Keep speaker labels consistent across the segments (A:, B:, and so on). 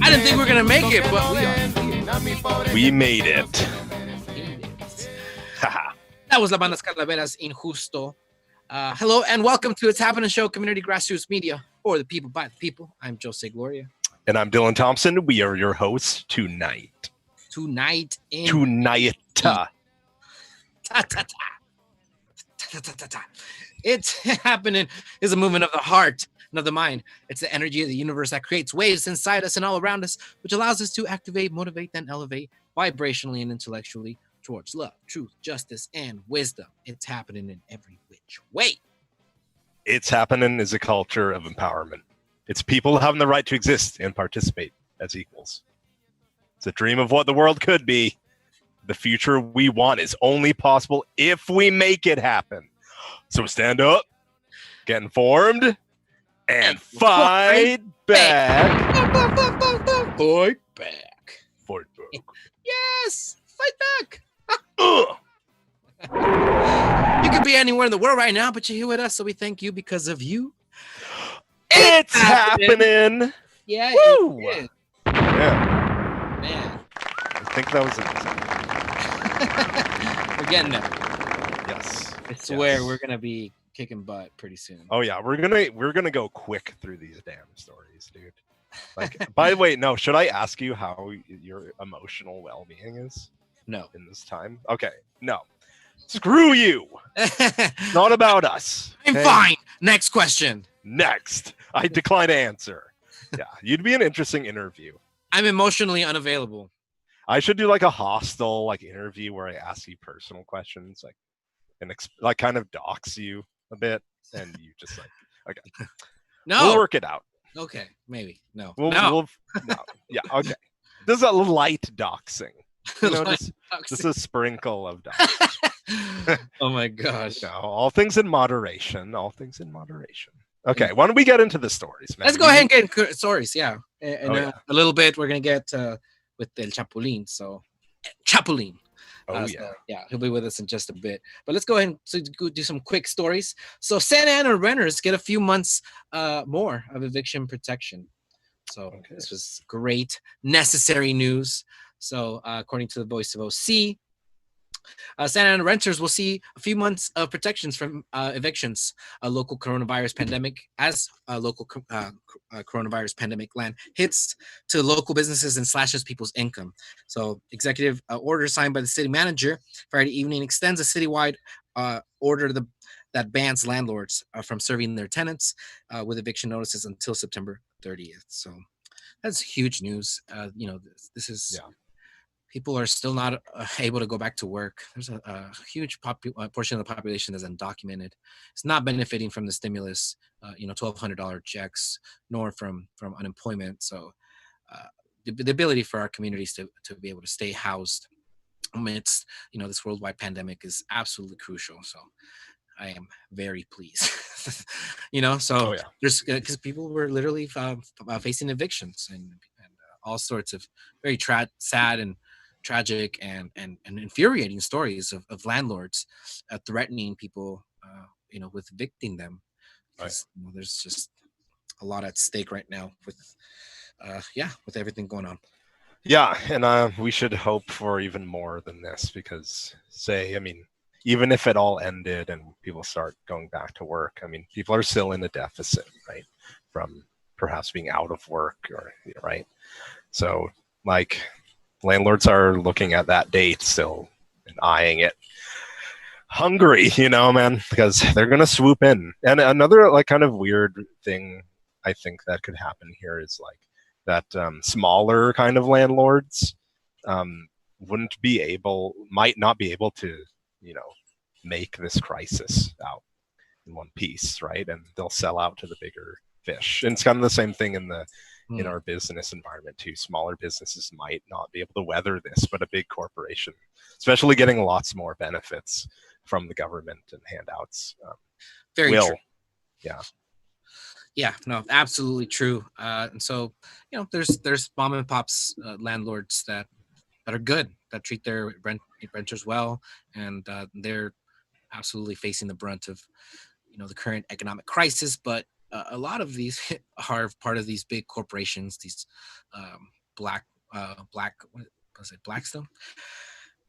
A: I didn't think we were gonna make it, but we are.
B: We made it.
A: That was La Bandas Calaveras Injusto. Hello and welcome to It's Happening Show, community grassroots media for the people, by the people. I'm Jose Gloria.
B: And I'm Dylan Thompson. We are your hosts tonight.
A: Tonight.
B: Ta, ta, ta.
A: It's happening is a movement of the heart and of the mind. It's the energy of the universe that creates waves inside us and all around us, which allows us to activate, motivate, and elevate vibrationally and intellectually towards love, truth, justice, and wisdom. It's happening in every which way.
B: It's Happening is a culture of empowerment. It's people having the right to exist and participate as equals. It's a dream of what the world could be. The future we want is only possible if we make it happen. So stand up, get informed, and fight back.
A: Fight back.
B: Fight back.
A: Yes, fight back. You could be anywhere in the world right now, but you're here with us, so we thank you because of you.
B: It's happening.
A: Yeah,
B: woo!
A: It is.
B: Yeah.
A: Man.
B: I think that was it.
A: We're getting there.
B: Yes.
A: I swear we're gonna be kicking butt pretty soon.
B: Oh yeah, we're gonna go quick through these damn stories, dude. Like, by the way, no, should I ask you how your emotional well-being is?
A: No.
B: In this time? Okay, no. Screw you. Not about us.
A: I'm fine. Next question.
B: Next. I decline to answer. Yeah, you'd be an interesting interview.
A: I'm emotionally unavailable.
B: I should do like a hostile like interview where I ask you personal questions, like, and like kind of dox you a bit, and you just like, okay,
A: no,
B: we'll work it out.
A: Okay, maybe no.
B: No. Yeah, okay. This is a light doxing. You know, just a sprinkle of doxing.
A: Oh my gosh!
B: No, all things in moderation. All things in moderation. Okay, why don't we get into the stories, man?
A: Let's go ahead and get into stories. Yeah, and
B: yeah.
A: A little bit we're gonna get with the Chapulin. So, Chapulin.
B: Oh
A: So, yeah, he'll be with us in just a bit. But let's go ahead and do some quick stories. So, Santa Ana renters get a few months more of eviction protection. So This was great, necessary news. So, according to the Voice of OC, Santa Ana renters will see a few months of protections from evictions. A local coronavirus pandemic, as a local coronavirus pandemic land hits to local businesses and slashes people's income. So, executive order signed by the city manager Friday evening extends a citywide order that bans landlords from serving their tenants with eviction notices until September 30th. So, that's huge news. This is. Yeah. People are still not able to go back to work. There's a huge portion of the population that's undocumented. It's not benefiting from the stimulus, $1,200 checks, nor from unemployment. So the ability for our communities to be able to stay housed amidst, this worldwide pandemic is absolutely crucial. So I am very pleased, there's because people were literally facing evictions and all sorts of very sad and tragic and infuriating stories of landlords threatening people, with evicting them. Because there's just a lot at stake right now with everything going on.
B: Yeah, and we should hope for even more than this because, even if it all ended and people start going back to work, people are still in a deficit, right? From perhaps being out of work right? So, landlords are looking at that date still and eyeing it hungry, man, because they're going to swoop in. And another kind of weird thing I think that could happen here is that smaller kind of landlords might not be able to, make this crisis out in one piece, right? And they'll sell out to the bigger fish. And it's kind of the same thing in our business environment too. Smaller businesses might not be able to weather this, but a big corporation, especially getting lots more benefits from the government and handouts,
A: very true.
B: Yeah,
A: no, absolutely true. And so, there's mom and pops landlords that are good, that treat their renters well, and they're absolutely facing the brunt of the current economic crisis. But a lot of these are part of these big corporations, these what was it, Blackstone?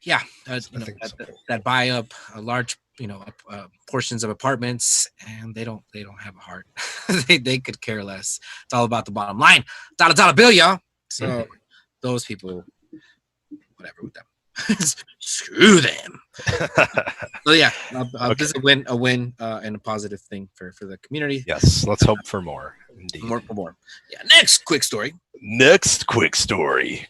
A: Yeah,
B: I think
A: that buy up a large, portions of apartments, and they don't have a heart. they could care less. It's all about the bottom line. Dollar bill, y'all. So those people, whatever with them. Screw them. So yeah, this is a win and a positive thing for the community.
B: Yes, let's hope for more. Indeed.
A: More. Yeah. Next quick story.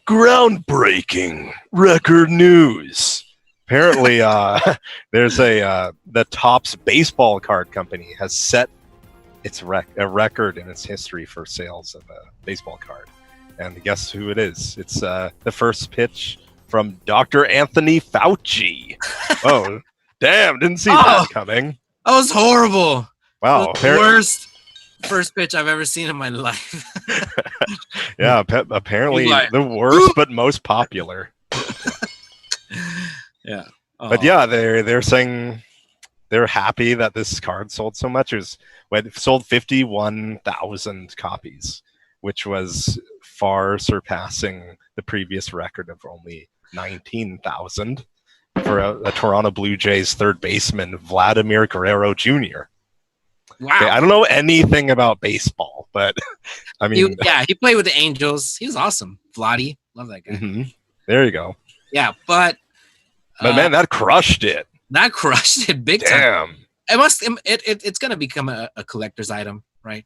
B: Groundbreaking record news. Apparently, there's the Topps baseball card company has set a record in its history for sales of a baseball card. And guess who it is? It's the first pitch from Dr. Anthony Fauci. Oh, damn, didn't see that coming.
A: That was horrible.
B: Wow.
A: The worst first pitch I've ever seen in my life.
B: Yeah, apparently the worst but most popular.
A: Yeah.
B: But yeah, they're saying they're happy that this card sold so much. It sold 51,000 copies, which was far surpassing the previous record of only 19,000 for a Toronto Blue Jays third baseman, Vladimir Guerrero Jr.
A: Wow.
B: Okay, I don't know anything about baseball, but I mean...
A: he played with the Angels. He was awesome. Vladdy. Love that guy.
B: Mm-hmm. There you go.
A: Yeah, but
B: man, that crushed it.
A: That crushed it big time.
B: Damn.
A: It's going to become a collector's item, right?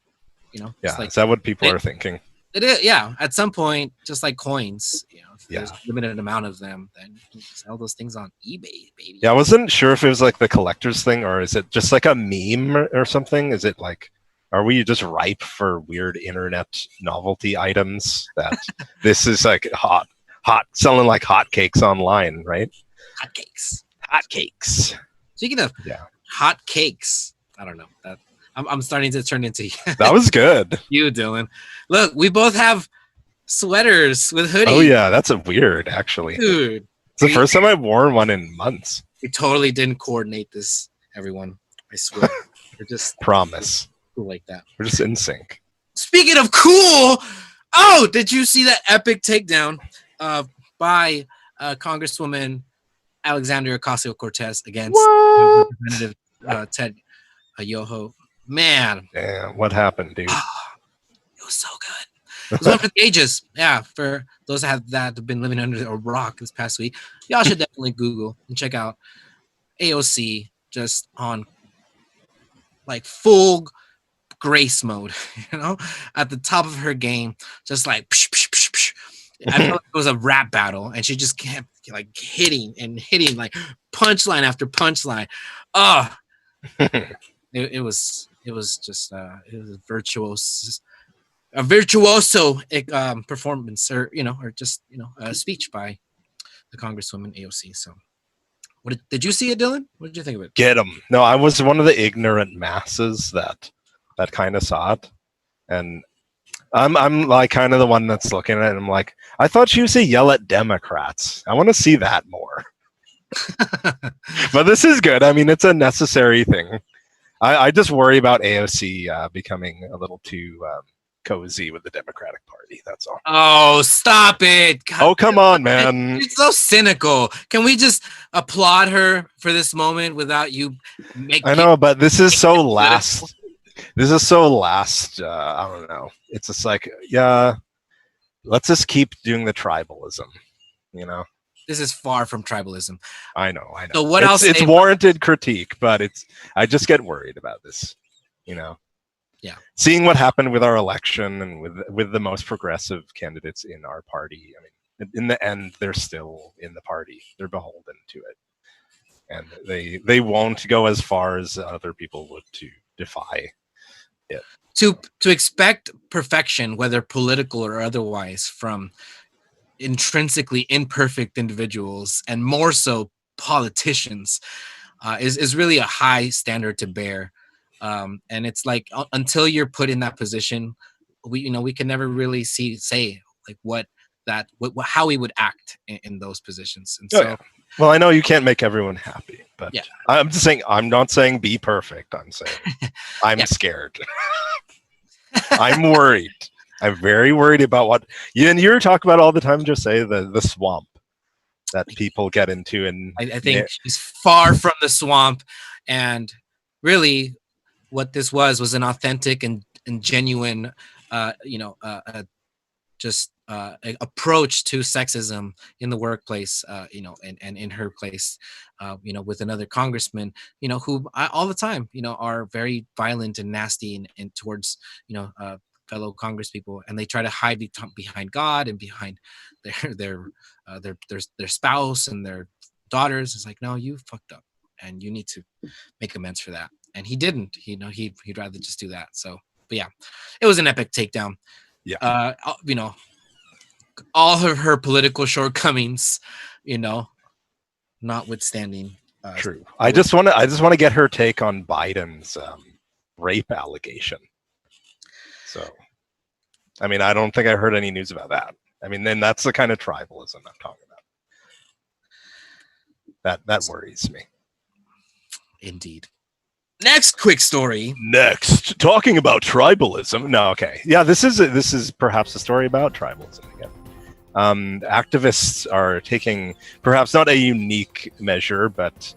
B: Yeah, is that what people are thinking?
A: It is, yeah. At some point, just like coins, if there's a limited amount of them, then you can sell those things on eBay, baby.
B: Yeah, I wasn't sure if it was like the collector's thing or is it just like a meme or something? Is it like, are we just ripe for weird internet novelty items that this is like hot, selling like hotcakes online, right? Hotcakes.
A: Speaking of hot cakes, I don't know that. I'm starting to turn into
B: that was good.
A: You, Dylan. Look, we both have sweaters with hoodies.
B: Oh yeah, that's a weird actually.
A: Dude.
B: It's the first time I've worn one in months.
A: We totally didn't coordinate this, everyone. I swear. We're just
B: promise.
A: Cool like that.
B: We're just in sync.
A: Speaking of cool, did you see that epic takedown by Congresswoman Alexandria Ocasio-Cortez against Representative Ted Yoho? Man.
B: Damn, what happened, dude?
A: It was so good. It was one for the ages. Yeah, for those that have been living under a rock this past week, y'all should definitely Google and check out AOC just on like full grace mode, at the top of her game, just like psh, psh, psh, psh. I felt like it was a rap battle, and she just kept like hitting like punchline after punchline. It was just it was a virtuoso performance, or just a speech by the Congresswoman AOC. So, what did you see it, Dylan? What did you think of it?
B: Get him. No, I was one of the ignorant masses that kind of saw it, and I'm like kind of the one that's looking at it, and I'm like, I thought she used to yell at Democrats. I want to see that more. But this is good. I mean, it's a necessary thing. I just worry about AOC becoming a little too cozy with the Democratic Party. That's all.
A: Oh, stop it. God,
B: oh, come on, man.
A: You're so cynical. Can we just applaud her for this moment without you making...
B: I know, but this is so last. This is so last. I don't know. It's just like, yeah, let's just keep doing the tribalism,
A: This is far from tribalism.
B: I know.
A: So what else?
B: It's warranted critique, but I just get worried about this, Yeah. Seeing what happened with our election and with the most progressive candidates in our party. I mean, in the end, they're still in the party. They're beholden to it, and they won't go as far as other people would to defy it.
A: To expect perfection, whether political or otherwise, from intrinsically imperfect individuals, and more so politicians, is really a high standard to bear. And it's like until you're put in that position, we can never really say like how we would act in those positions. And so,
B: well, I know you can't make everyone happy, but I'm just saying, I'm not saying be perfect. I'm saying I'm scared. I'm worried. I'm very worried about what you're talking about all the time. Just say the swamp that people get into, and
A: I think she's far from the swamp, and really, what this was an authentic and genuine, just approach to sexism in the workplace, and in her place, with another congressman, who all the time, are very violent and nasty and towards, fellow Congress people, and they try to hide behind God and behind their their spouse and their daughters. It's like, no, you fucked up, and you need to make amends for that. And he didn't. He'd rather just do that. So, but yeah, it was an epic takedown.
B: Yeah.
A: All of her political shortcomings, notwithstanding.
B: True. I just want to get her take on Biden's rape allegation. So, I mean, I don't think I heard any news about that. I mean, then that's the kind of tribalism I'm talking about. That worries me.
A: Indeed. Next quick story.
B: Next, talking about tribalism. No, okay, yeah, this is perhaps a story about tribalism again. Activists are taking perhaps not a unique measure, but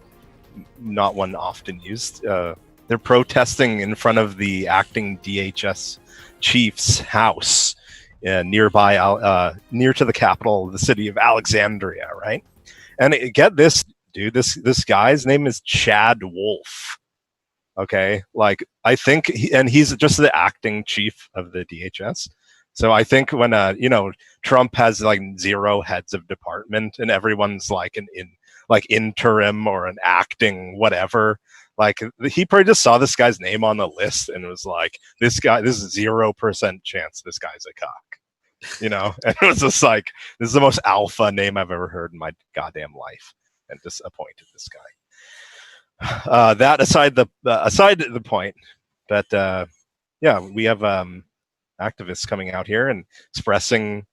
B: not one often used. They're protesting in front of the acting DHS chief's house, nearby, near to the capital of the city of Alexandria, right? And get this, dude, this guy's name is Chad Wolf. Okay, like I think, he's just the acting chief of the DHS. So I think when Trump has like 0 heads of department and everyone's like like interim or an acting whatever, like he probably just saw this guy's name on the list and was like, this is 0% chance this guy's a cock, and it was just like, this is the most alpha name I've ever heard in my goddamn life, and just appointed this guy. That aside the point that we have activists coming out here and expressing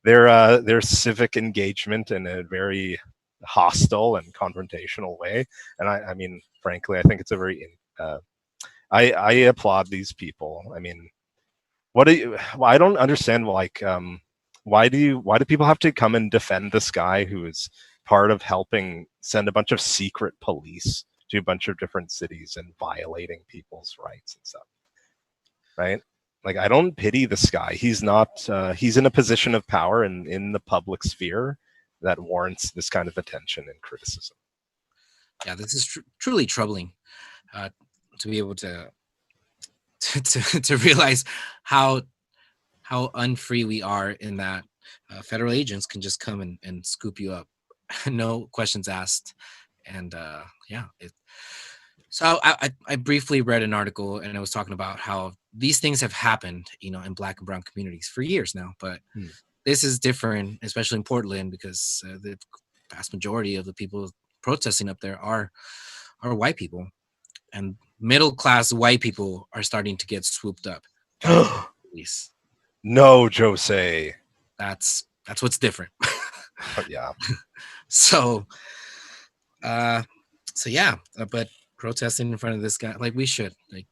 B: their civic engagement in a very hostile and confrontational way, and I mean, frankly, I think it's a very I applaud these people. I mean, I don't understand, like, why do people have to come and defend this guy who is part of helping send a bunch of secret police to a bunch of different cities and violating people's rights and stuff, right? Like, I don't pity this guy. He's not, he's in a position of power in the public sphere that warrants this kind of attention and criticism.
A: Yeah, this is truly troubling, to be able to realize how unfree we are, in that federal agents can just come and scoop you up, no questions asked. And so I briefly read an article, and I was talking about how these things have happened, in Black and brown communities for years now, but this is different, especially in Portland, because the vast majority of the people protesting up there are white people, and middle-class white people are starting to get swooped up by the police.
B: No, Jose.
A: That's what's different.
B: Yeah.
A: So yeah, but protesting in front of this guy, like,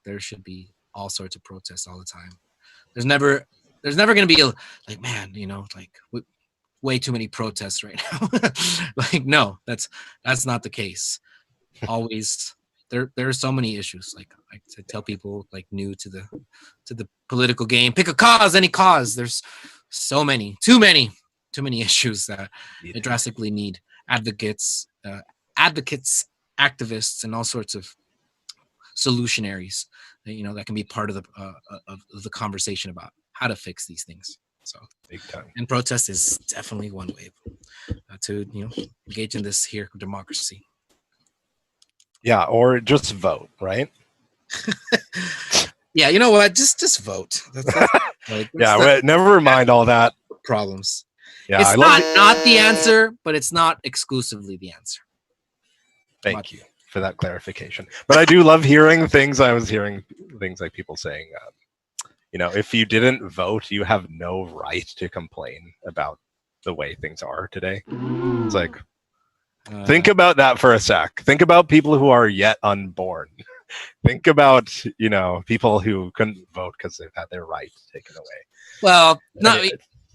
A: there should be all sorts of protests all the time. There's never going to be like, man, way too many protests right now. Like, no, that's not the case. Always, there are so many issues. Like, I tell people, like, new to the political game, pick a cause, any cause. There's so many, too many issues that drastically need advocates, activists, and all sorts of solutionaries, that can be part of the conversation about how to fix these things. So,
B: big time.
A: And protest is definitely one way to engage in this here democracy.
B: Yeah, or just vote, right?
A: Yeah, you know what? Just vote.
B: Never mind all that
A: problems.
B: Yeah,
A: it's not the answer, but it's not exclusively the answer.
B: Thank you for that clarification. But I do love hearing things. I was hearing things like people saying, if you didn't vote, you have no right to complain about the way things are today. It's like, think about that for a sec. Think about people who are yet unborn. Think about, people who couldn't vote because they've had their right taken away.
A: Well, no.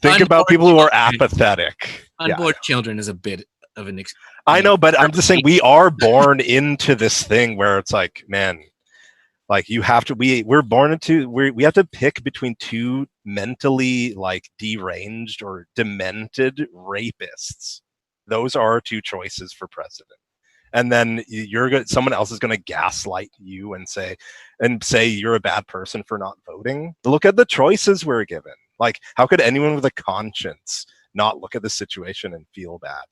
B: Think about people who are apathetic.
A: Unborn children is a bit of an.
B: I know, but I'm just saying we are born into this thing where it's like, man, like you have to. We're born into. We have to pick between two mentally like deranged or demented rapists. Those are our two choices for president. And then someone else is going to gaslight you and say you're a bad person for not voting. Look at the choices we're given. Like, how could anyone with a conscience not look at the situation and feel bad?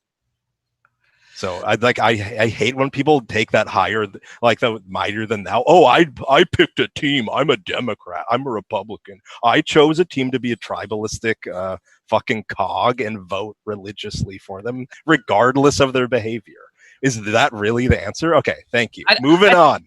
B: So I hate when people take that higher, like the mightier than thou. Oh, I picked a team. I'm a Democrat. I'm a Republican. I chose a team to be a tribalistic fucking cog and vote religiously for them, regardless of their behavior. Is that really the answer? Okay, thank you. Moving on.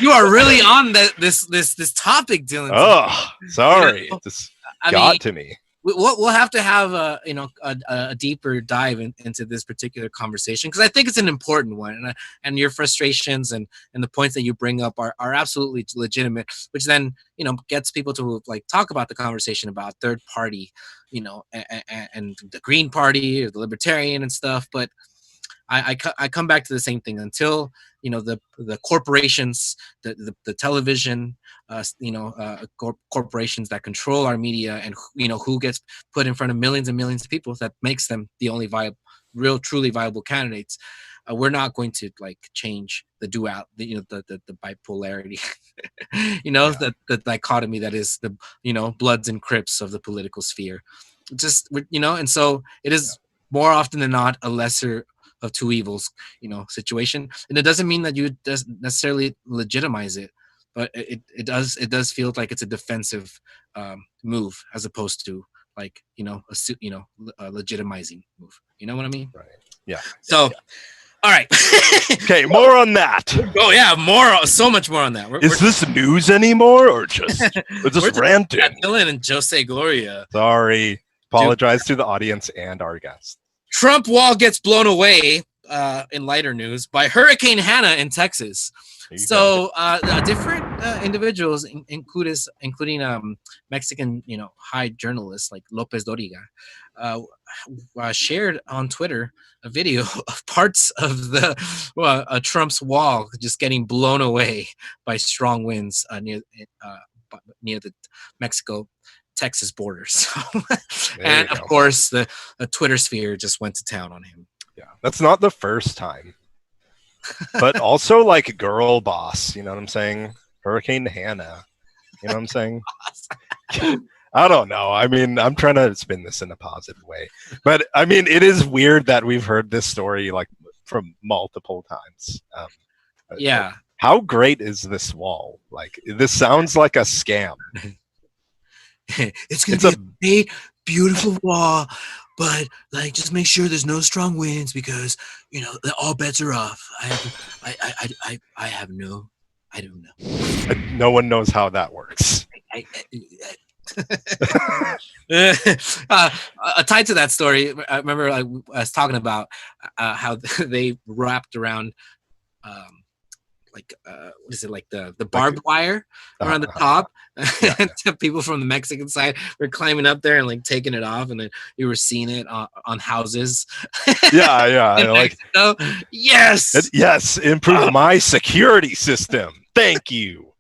A: You are really on this topic, Dylan.
B: Oh, sorry. This got to me.
A: We'll have to have a deeper dive into this particular conversation, because I think it's an important one, and your frustrations and the points that you bring up are absolutely legitimate, which then gets people to like talk about the conversation about third party, and the Green Party or the Libertarian and stuff. But I come back to the same thing until the corporations, the television, corporations that control our media, and who gets put in front of millions and millions of people, that makes them the only truly viable candidates. We're not going to like change the the bipolarity, the dichotomy that is the Bloods and Crips of the political sphere. And so it is more often than not a lesser of two evils, situation. And it doesn't mean that you necessarily legitimize it, but it does feel like it's a defensive move, as opposed to like a legitimizing move. You know what I mean?
B: Right. Yeah.
A: So, all right.
B: Okay, more on that.
A: Oh yeah, so much more on that.
B: Is this news anymore, or just ranting?
A: Dylan and Jose Gloria.
B: Sorry. Apologize to the audience and our guests.
A: Trump wall gets blown away, in lighter news, by Hurricane Hannah in Texas. So different individuals, including Mexican, high journalists like Lopez Doriga, shared on Twitter a video of parts of the Trump's wall just getting blown away by strong winds near the Mexico-Texas border. So, and of course, the Twitter sphere just went to town on him.
B: Yeah, that's not the first time. But also, like, girl boss, you know what I'm saying? Hurricane Hannah, you know what I'm saying? I don't know. I mean, I'm trying to spin this in a positive way. But, I mean, it is weird that we've heard this story, like, from multiple times.
A: Yeah.
B: How great is this wall? Like, this sounds like a scam.
A: It's going to be a great, beautiful wall, but like, just make sure there's no strong winds, because all bets are off. I don't know.
B: No one knows how that works.
A: Tied to that story, I remember I was talking about how they wrapped around what is it, like the barbed wire around the top. People from the Mexican side were climbing up there and like taking it off, and then you were seeing it on houses.
B: Like, yes, improve my security system. Thank you,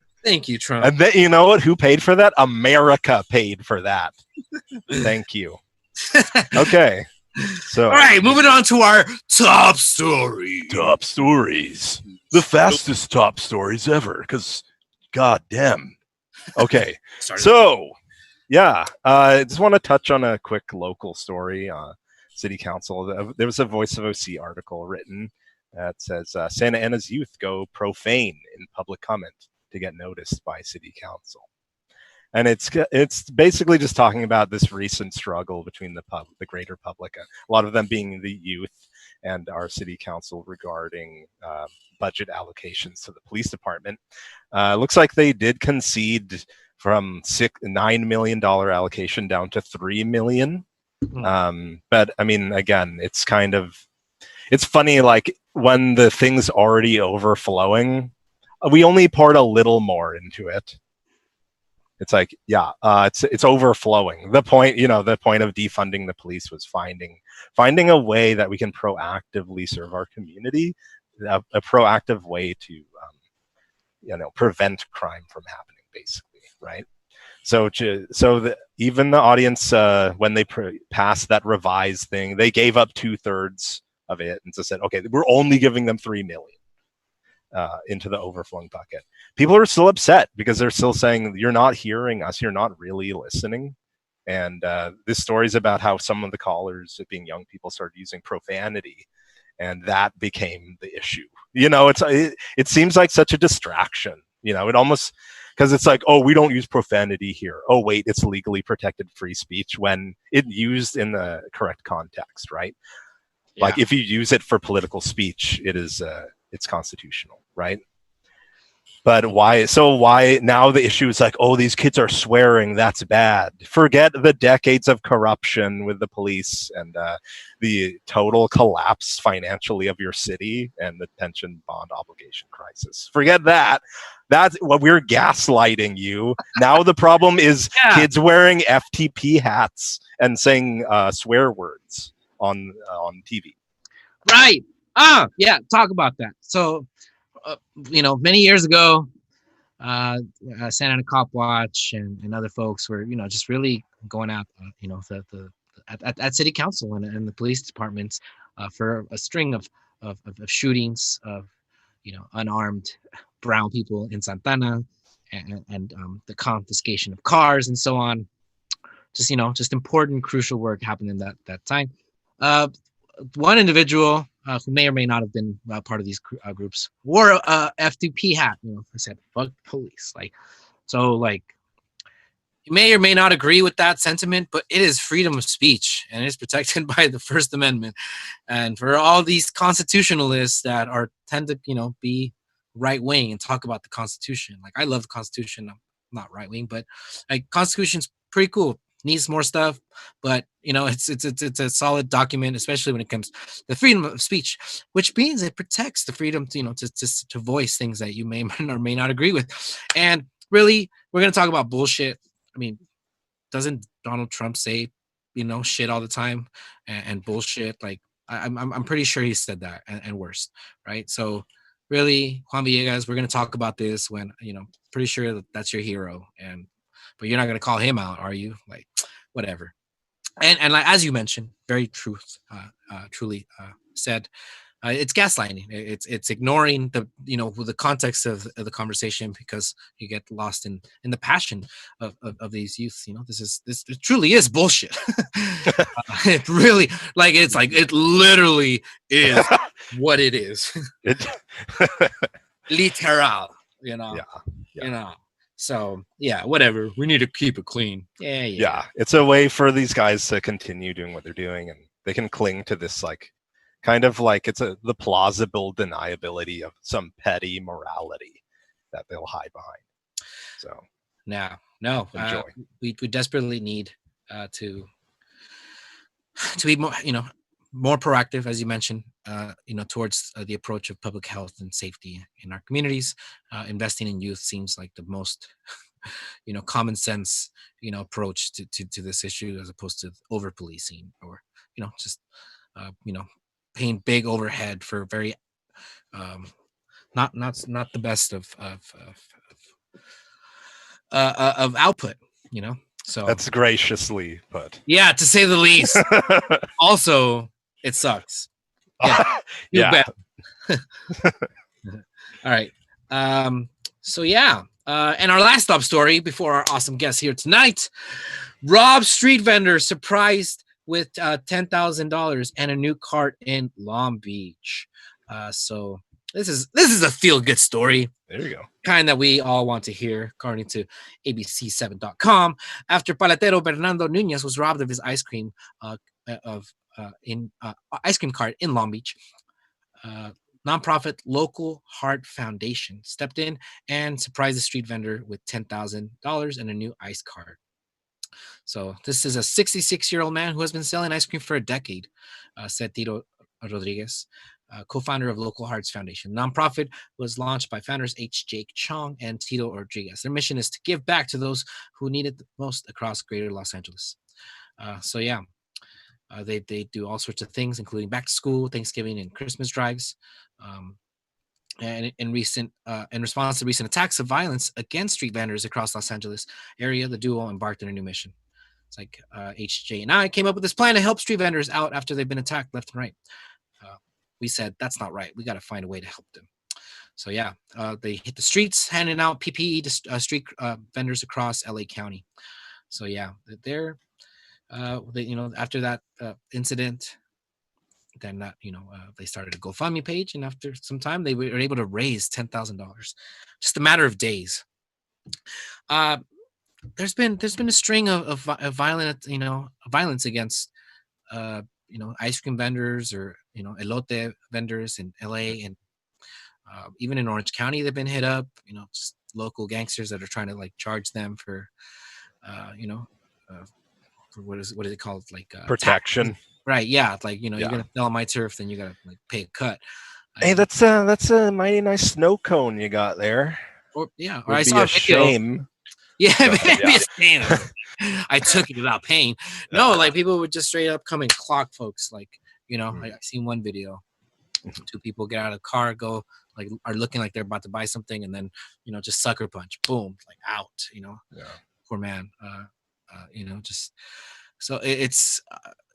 A: Trump.
B: And then, you know what? Who paid for that? America paid for that. Thank you. Okay. So,
A: all right, moving on to our top story.
B: Top stories. The fastest top stories ever, because god damn. Okay. So, yeah, I just want to touch on a quick local story. City Council. There was a Voice of OC article written that says Santa Ana's youth go profane in public comment to get noticed by City Council. And it's basically just talking about this recent struggle between the greater public, a lot of them being the youth, and our city council regarding budget allocations to the police department. Looks like they did concede from $9 million allocation down to $3 million. But I mean, again, it's kind of, it's funny, like when the thing's already overflowing, we only poured a little more into it. It's like, yeah, it's overflowing. The point, the point of defunding the police was finding a way that we can proactively serve our community, a proactive way to prevent crime from happening, basically, right? So even the audience, when they passed that revised thing, they gave up 2/3 of it and just said, okay, we're only giving them 3 million. Into the overflowing bucket. People are still upset because they're still saying, you're not hearing us, you're not really listening. And this story is about how some of the callers, being young people, started using profanity, and that became the issue. It seems like such a distraction. It almost, because it's like, oh, we don't use profanity here. Oh, wait, it's legally protected free speech when it used in the correct context, right? Yeah. Like if you use it for political speech, it's constitutional, right? But why now the issue is like, oh, these kids are swearing, that's bad. Forget the decades of corruption with the police and the total collapse financially of your city and the pension bond obligation crisis. Forget that. That's what we're gaslighting you. Now the problem is kids wearing FTP hats and saying swear words on TV.
A: Right. Yeah, talk about that. So, many years ago, Santa Ana Cop Watch and other folks were, just really going out, at city council and the police departments for a string of shootings of, unarmed brown people in Santana and the confiscation of cars and so on. Just important, crucial work happened in that time. One individual who may or may not have been part of these groups wore a FTP hat. I said, "Fuck police." You may or may not agree with that sentiment, but it is freedom of speech and it's protected by the First Amendment. And for all these constitutionalists that tend to be right wing and talk about the Constitution, like I love the Constitution. I'm not right wing, but Constitution's pretty cool. Needs more stuff, but it's a solid document, especially when it comes to the freedom of speech, which means it protects the freedom to voice things that you may or may not agree with. And really, we're gonna talk about bullshit. I mean, doesn't Donald Trump say shit all the time and bullshit? Like I'm pretty sure he said that and worse, right? So really, Juan Villegas, we're gonna talk about this when pretty sure that's your hero, but you're not gonna call him out, are you? Like, whatever. And like as you mentioned, very truly said, it's gaslighting. It's ignoring the context of the conversation because you get lost in the passion of these youths. This truly is bullshit. It really it literally is what it is. Literal. Yeah. So yeah, whatever. We need to keep it clean. Yeah.
B: It's a way for these guys to continue doing what they're doing, and they can cling to this kind of like the plausible deniability of some petty morality that they'll hide behind. So
A: no, we desperately need to be more proactive, as you mentioned, towards the approach of public health and safety in our communities. Investing in youth seems like the most, common sense, approach to this issue, as opposed to over policing or, just, paying big overhead for very, not the best of output, So
B: that's graciously put.
A: Yeah, to say the least. Also, it sucks.
B: Yeah.
A: All right. So yeah. And our last stop story before our awesome guest here tonight: robbed street vendor surprised with $10,000 and a new cart in Long Beach. So this is a feel good story.
B: There you go.
A: Kind that we all want to hear, according to ABC7.com. After paletero Bernardo Nunez was robbed of his ice cream ice cream cart in Long Beach, nonprofit Local Heart Foundation stepped in and surprised the street vendor with $10,000 and a new ice cart. So this is a 66-year-old man who has been selling ice cream for a decade, said Tito Rodriguez, co-founder of Local Hearts Foundation. The nonprofit was launched by founders H. Jake Chong and Tito Rodriguez. Their mission is to give back to those who need it the most across greater Los Angeles. They do all sorts of things, including back to school, Thanksgiving, and Christmas drives. And in response to recent attacks of violence against street vendors across Los Angeles area, the duo embarked on a new mission. It's like HJ and I came up with this plan to help street vendors out after they've been attacked left and right. We said, that's not right. We got to find a way to help them. So yeah, they hit the streets, handing out PPE to street vendors across LA County. So yeah, they're, after that incident, then they started a GoFundMe page, and after some time, they were able to raise $10,000, just a matter of days. There's been a string of violence against ice cream vendors or elote vendors in LA, and even in Orange County they've been hit up. Just local gangsters that are trying to like charge them for for what is it called, like
B: protection.
A: Right, yeah, like you're gonna sell my turf, then you gotta like pay a cut.
B: Hey, that's a mighty nice snow cone you got there.
A: Or
B: Would I saw a video. Shame.
A: Yeah, maybe a shame. I took it without paying. No, like people would just straight up come and clock folks. Like I seen one video, two people get out of the car, go like are looking like they're about to buy something, and then just sucker punch, boom, like out. Poor man. Just so it's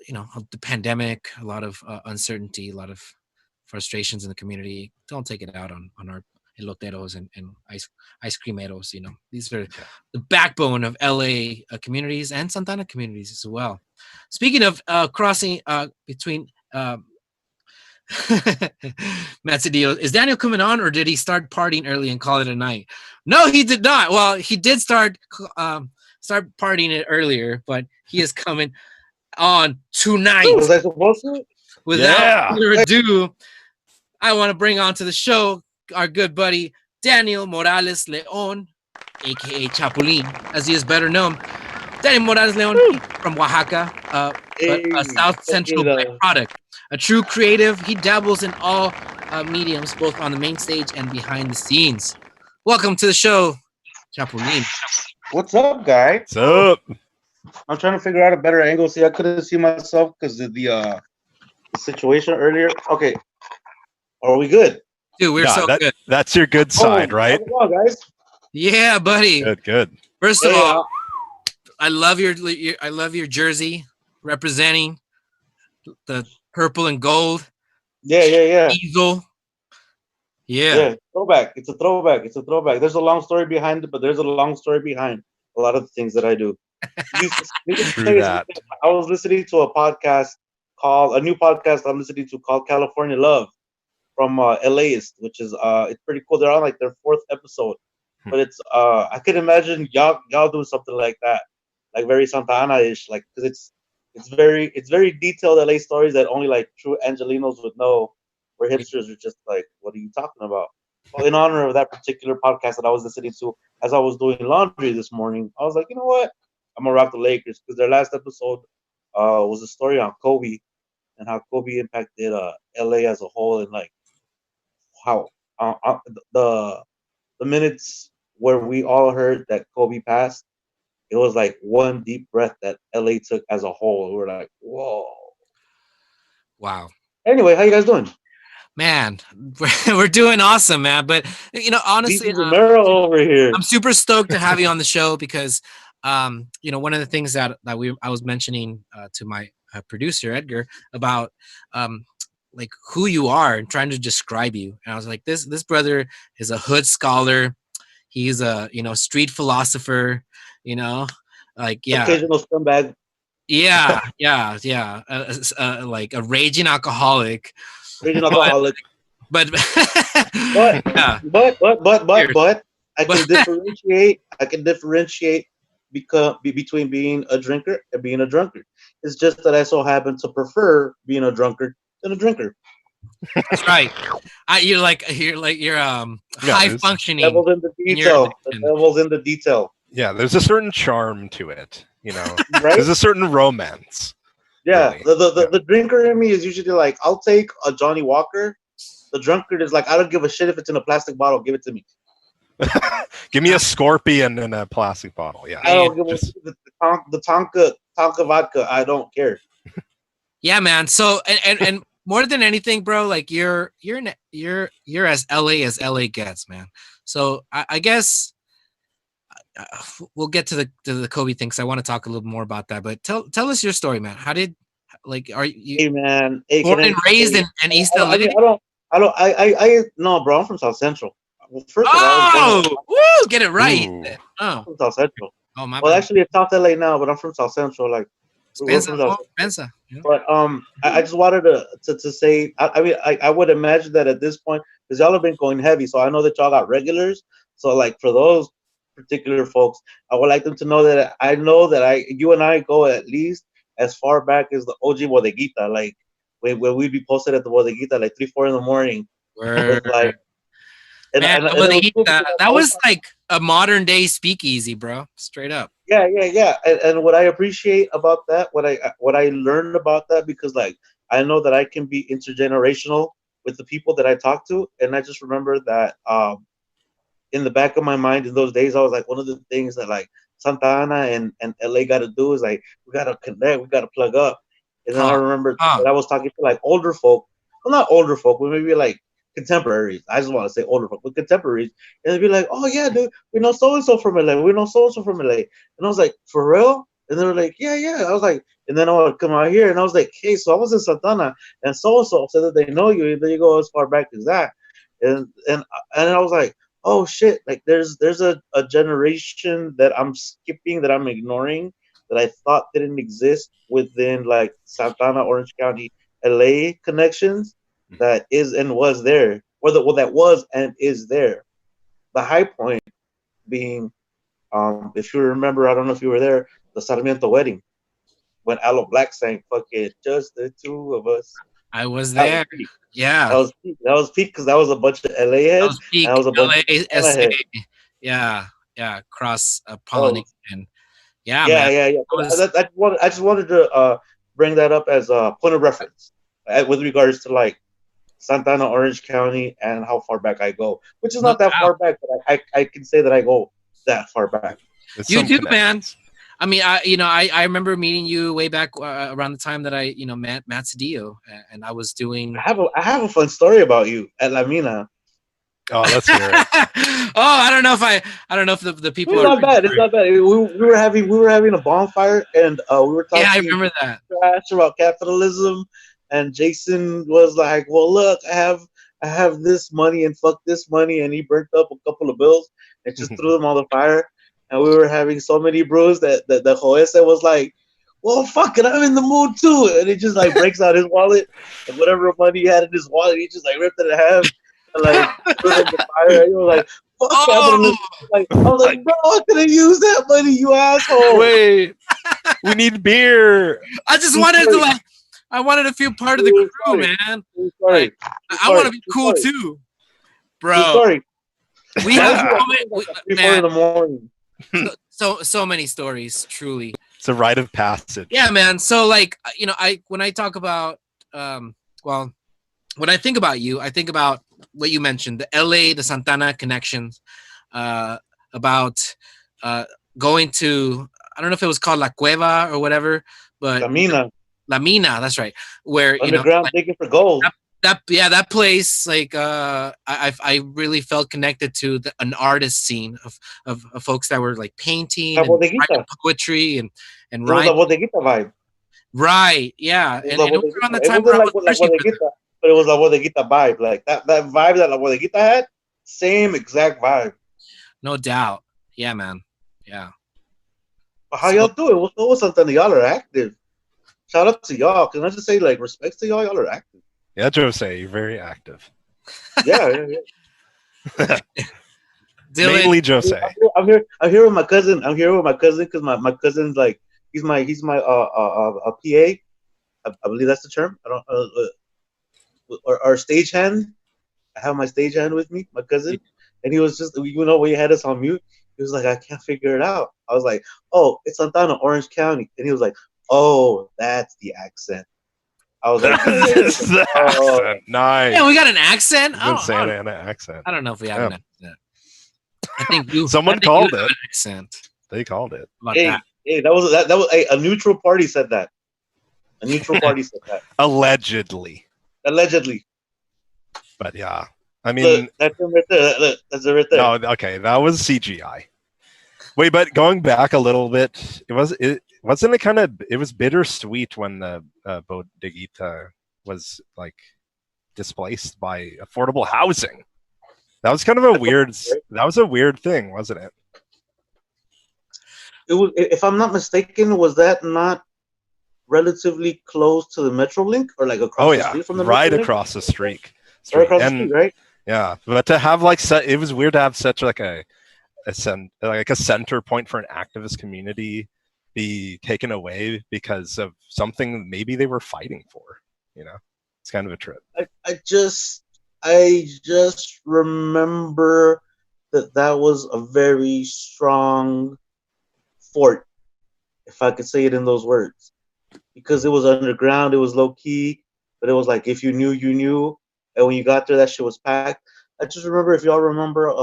A: the pandemic, a lot of uncertainty, a lot of frustrations in the community. Don't take it out on our eloteros and ice creameros. These are the backbone of LA communities and Santana communities as well. Speaking of crossing between Matsudio, is Daniel coming on, or did he start partying early and call it a night? No, he did not. Well, he did start partying it earlier, but he is coming on tonight.
C: Was I supposed to?
A: Without further ado, I want to bring on to the show our good buddy Daniel Morales Leon, aka Chapulin, as he is better known. Daniel Morales Leon from Oaxaca, but a South Central product. A true creative, he dabbles in all mediums, both on the main stage and behind the scenes. Welcome to the show, Chapulin.
C: What's up, guy?
B: What's up?
C: I'm trying to figure out a better angle. See, I couldn't see myself because of the situation earlier. Okay, are we good?
A: Dude, we're good.
B: That's your good side, right?
C: Come on, guys.
A: Yeah, buddy.
B: Good.
A: First of all, I love your jersey representing the purple and gold.
C: Yeah.
A: Eagle.
C: Yeah. Throwback. It's a throwback. There's a long story behind it, but there's a long story behind a lot of the things that I do.
B: True that.
C: I was listening to a new podcast I'm listening to called California Love from alias, which is it's pretty cool. They're on like their 4th episode, but it's I could imagine y'all doing something like that, like very Santa Ana-ish, like because it's very detailed LA stories that only like true Angelinos would know, where hipsters are just like, what are you talking about? Well, in honor of that particular podcast that I was listening to as I was doing laundry this morning, I was like, you know what? I'm gonna rock the Lakers, because their last episode was a story on Kobe and how Kobe impacted LA as a whole, and like how the minutes where we all heard that Kobe passed, it was like one deep breath that LA took as a whole. We're like, whoa.
A: Wow.
C: Anyway, how you guys doing?
A: Man, we're doing awesome, man. But honestly,
C: over here.
A: I'm super stoked to have you on the show because one of the things that I was mentioning to my producer Edgar about like who you are and trying to describe you, and I was like, this brother is a hood scholar. He's a street philosopher.
C: Occasional scumbag.
A: Yeah. Like a raging alcoholic. But
C: I can differentiate between being a drinker and being a drunkard. It's just that I so happen to prefer being a drunkard than a drinker.
A: That's right. You're high functioning.
C: Devil's in the detail. The devil's in the detail.
B: Yeah, there's a certain charm to it,
C: Right?
B: There's a certain romance.
C: Yeah,
B: Really.
C: the drinker in me is usually like, I'll take a Johnny Walker. The drunkard is like, I don't give a shit if it's in a plastic bottle. Give it to me.
B: Give me a scorpion in a plastic bottle. Yeah.
C: I don't give a
B: Just,
C: the Tonka vodka. I don't care.
A: Yeah, man. So and more than anything, bro, like you're as LA gets, man. So I guess we'll get to the Kobe thing because I want to talk a little more about that. But tell us your story, man. How did are you
C: Hey man, hey,
A: born and raised in East LA?
C: no, bro. I'm from South Central. Well, first of all, I was born
A: Oh, woo, get it right.
B: ooh.
A: Oh,
C: from South Central.
A: oh, my
C: Well,
A: bad.
C: actually, it's South LA now, but I'm from South Central. Like, we're
A: Spencer,
C: from South
A: oh,
C: Central.
A: Spencer. Yeah.
C: But I just wanted to say, I mean, I would imagine that at this point, because y'all have been going heavy, so I know that y'all got regulars. So like for those particular folks, I would like them to know that I know that you and I go at least as far back as the OG Bodeguita, like when we'd be posted at the Bodeguita like 3, 4 in the morning with
A: Word.
C: like,
A: Man,
C: and it was cool because
A: that was like a modern day speakeasy, bro. Straight up.
C: yeah. And what I appreciate about that, what I learned about that, because like I know that I can be intergenerational with the people that I talk to, and I just remember that in the back of my mind in those days, I was like, one of the things that like Santa Ana and LA got to do is like we got to connect, we got to plug up. And then I
A: Huh.
C: remember
A: Huh.
C: that I was talking to like older folk, well not older folk, but maybe like contemporaries. I just want to say older folk, but contemporaries, and they'd be like, "Oh yeah, dude, we know so and so from LA. We know so and so from LA." And I was like, "For real?" And they were like, "Yeah." I was like, and then I would come out here, and I was like, "Hey, so I was in Santana, and so said that they know you, and then you go as far back as that." And I was like, oh shit, like there's a generation that I'm skipping, that I'm ignoring, that I thought didn't exist within like Santana, Orange County, LA connections, that is and was there, that was and is there. The high point being, if you remember, I don't know if you were there, the Sarmiento wedding when Aloe Black sang "Fuck It, Just the Two of Us."
A: I was
C: That was
A: there.
C: peak.
A: Yeah.
C: That was peak because that was a bunch of LA
A: That
C: heads
A: was
C: and that
A: peak
C: was a bunch of Santana
A: LASA.
C: heads.
A: Yeah. Yeah. Cross
C: That was
A: pollination. Yeah, man.
C: Yeah.
A: That was
C: I just wanted to bring that up as a point of reference with regards to like Santana, Orange County, and how far back I go, which is
A: no
C: not that
A: doubt.
C: far back, but I can say that I go that far back.
B: It's
A: You
B: some
A: do, man.
B: connections.
A: I mean, I remember meeting you way back around the time that I met Matt Cedillo, and I was doing.
C: I have a fun story about you at La Mina.
B: Oh, let's hear it.
A: I don't know if the people
C: It's
A: are.
C: not bad. It's not bad. We were having a bonfire, and we were
A: Yeah, I
C: talking
A: remember that.
C: trash about capitalism, and Jason was like, "Well, look, I have this money and fuck this money," and he burnt up a couple of bills and just threw them on the fire. And we were having so many brews that the Joese was like, "Well, fuck it, I'm in the mood too," and he just like breaks out his wallet and whatever money he had in his wallet, he just like ripped it in half and like threw it in the fire. And he was like, "Fuck capitalism!"
A: Oh,
C: Like I was like, "Bro, I could have used that money, you asshole."
B: Wait, we need beer.
A: I just
C: True
A: wanted to
C: story.
A: I wanted to feel part of the
C: True
A: crew,
C: story.
A: man.
C: True story.
A: Like,
C: True
A: I want to
C: story.
A: be
C: True
A: cool
C: story.
A: too,
C: True
A: bro.
C: story.
A: We
C: Mind
A: have
C: you,
A: so
C: I
A: many,
C: think it was like 3, 4
A: man.
C: in the morning.
A: So many stories, truly.
B: It's a rite of passage.
A: Yeah, man. So like, when I talk about well, when I think about you, I think about what you mentioned, the LA, the Santana connections, about going to, I don't know if it was called La Cueva or whatever, but
C: La Mina,
A: La Mina, that's right. Where
C: underground
A: like,
C: digging for gold.
A: that place, like I really felt connected to an artist scene of folks that were like painting
C: La
A: and writing
C: bodeguita.
A: poetry and
C: It was
A: writing.
C: la bodeguita vibe.
A: Right, yeah,
C: It was
A: and
C: la
A: it was around the
C: bodeguita. It
A: time where
C: wasn't
A: I
C: like
A: was
C: la
A: searching for them.
C: bodeguita, but it was la bodeguita vibe. Like that vibe that la bodeguita had, same exact vibe.
A: No doubt. Yeah, man. Yeah.
C: But how
A: So
C: y'all do it? What's up, Santana? Y'all are active. Shout out to y'all. Can I just say, like, respects to y'all? Y'all are active.
B: Yeah, Jose, you're very active.
C: Yeah.
A: Dylan,
B: Mainly Jose.
C: I'm here with my cousin. I'm here with my cousin because my cousin's like he's my a PA. I believe that's the term. I don't or stagehand. I have my stagehand with me, my cousin, and he was just when he had us on mute. He was like, I can't figure it out. I was like, oh, it's Santana, Orange County, and he was like, Oh, that's the accent. I was like,
B: This is the
C: oh,
B: accent. Nice.
A: Yeah, we got an accent.
B: It's in Santa Ana accent.
A: I don't know if we have
B: Yeah.
A: an accent. I think you.
B: Someone
A: I think
B: called
A: you have
B: it.
A: an accent.
B: They called it.
A: How about
C: hey,
A: that?
C: hey, that was hey, a neutral party said that. A neutral party said that.
B: Allegedly.
C: Allegedly.
B: But yeah. I
C: Look,
B: mean,
C: that's him right there. Look, that's it right there.
B: no, okay, that was CGI. Wait, but going back a little bit, it wasn't it kind of it was bittersweet when the Bodeguita was like displaced by affordable housing. That was kind of a weird. That was a weird thing, wasn't it?
C: It was, if I'm not mistaken, was that not relatively close to the Metrolink or like across
B: Oh
C: the
B: yeah,
C: street from the
B: right
C: Metrolink?
B: across the street.
C: Right across the
B: And
C: street, right?
B: yeah, but to have like it was weird to have such like a center point for an activist community be taken away because of something maybe they were fighting for. You know, it's kind of a trip.
C: I just remember that was a very strong fort, if I could say it in those words, because it was underground, it was low key, but it was like if you knew, you knew, and when you got there, that shit was packed. I just remember, if y'all remember,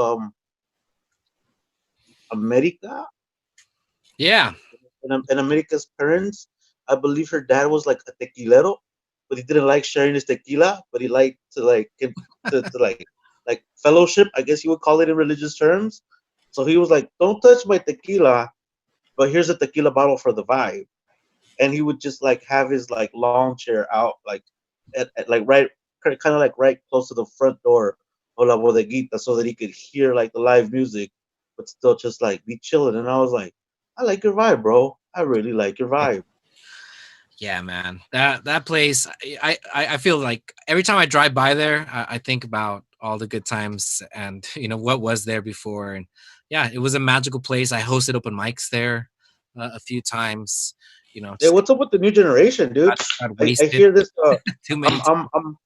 C: America,
A: Yeah.
C: and America's parents, I believe her dad was like a tequilero, but he didn't like sharing his tequila, but he liked to like fellowship, I guess you would call it in religious terms. So he was like, "Don't touch my tequila, but here's a tequila bottle for the vibe." And he would just like have his like lawn chair out like at like right kind of like right close to the front door of La Bodeguita so that he could hear like the live music, but still just like be chilling. And I was like, I like your vibe, bro. I really like your vibe.
A: Yeah, man. That place, I feel like every time I drive by there, I think about all the good times and what was there before. And yeah, it was a magical place. I hosted open mics there a few times.
C: Hey,
A: Just
C: what's up with the new generation, dude?
A: got
C: I
A: wasted
C: hear this.
A: too many
C: I'm
A: times.
C: I'm I'm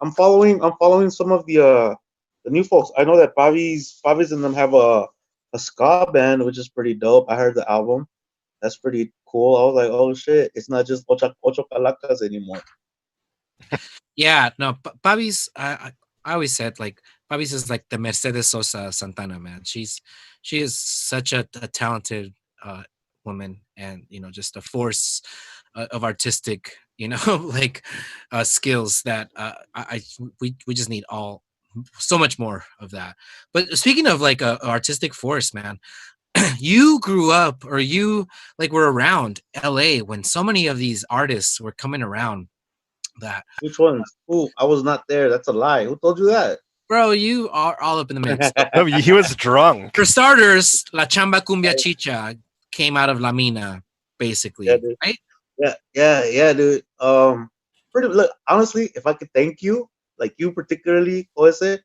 C: I'm following some of the new folks. I know that Pavi's and them have a ska band, which is pretty dope. I heard the album. That's pretty cool. I was like, oh shit, it's not just ocho calacas anymore.
A: Yeah, no, Bobby's. I always said like Bobby's is like the Mercedes Sosa Santana, man. She is such a talented woman, and just a force of artistic, like skills that we just need all so much more of that. But speaking of like a artistic force, man, you grew up or you like were around LA when so many of these artists were coming around that.
C: Which ones? Ooh, I was not there. That's a lie. Who told you that?
A: Bro, you are all up in the mix.
B: No, he was drunk.
A: For starters, La Chamba Cumbia Chicha came out of La Mina,
C: Yeah,
A: basically,
C: dude.
A: right?
C: Yeah, dude. Pretty look. Honestly, if I could thank you, like you particularly, Jose,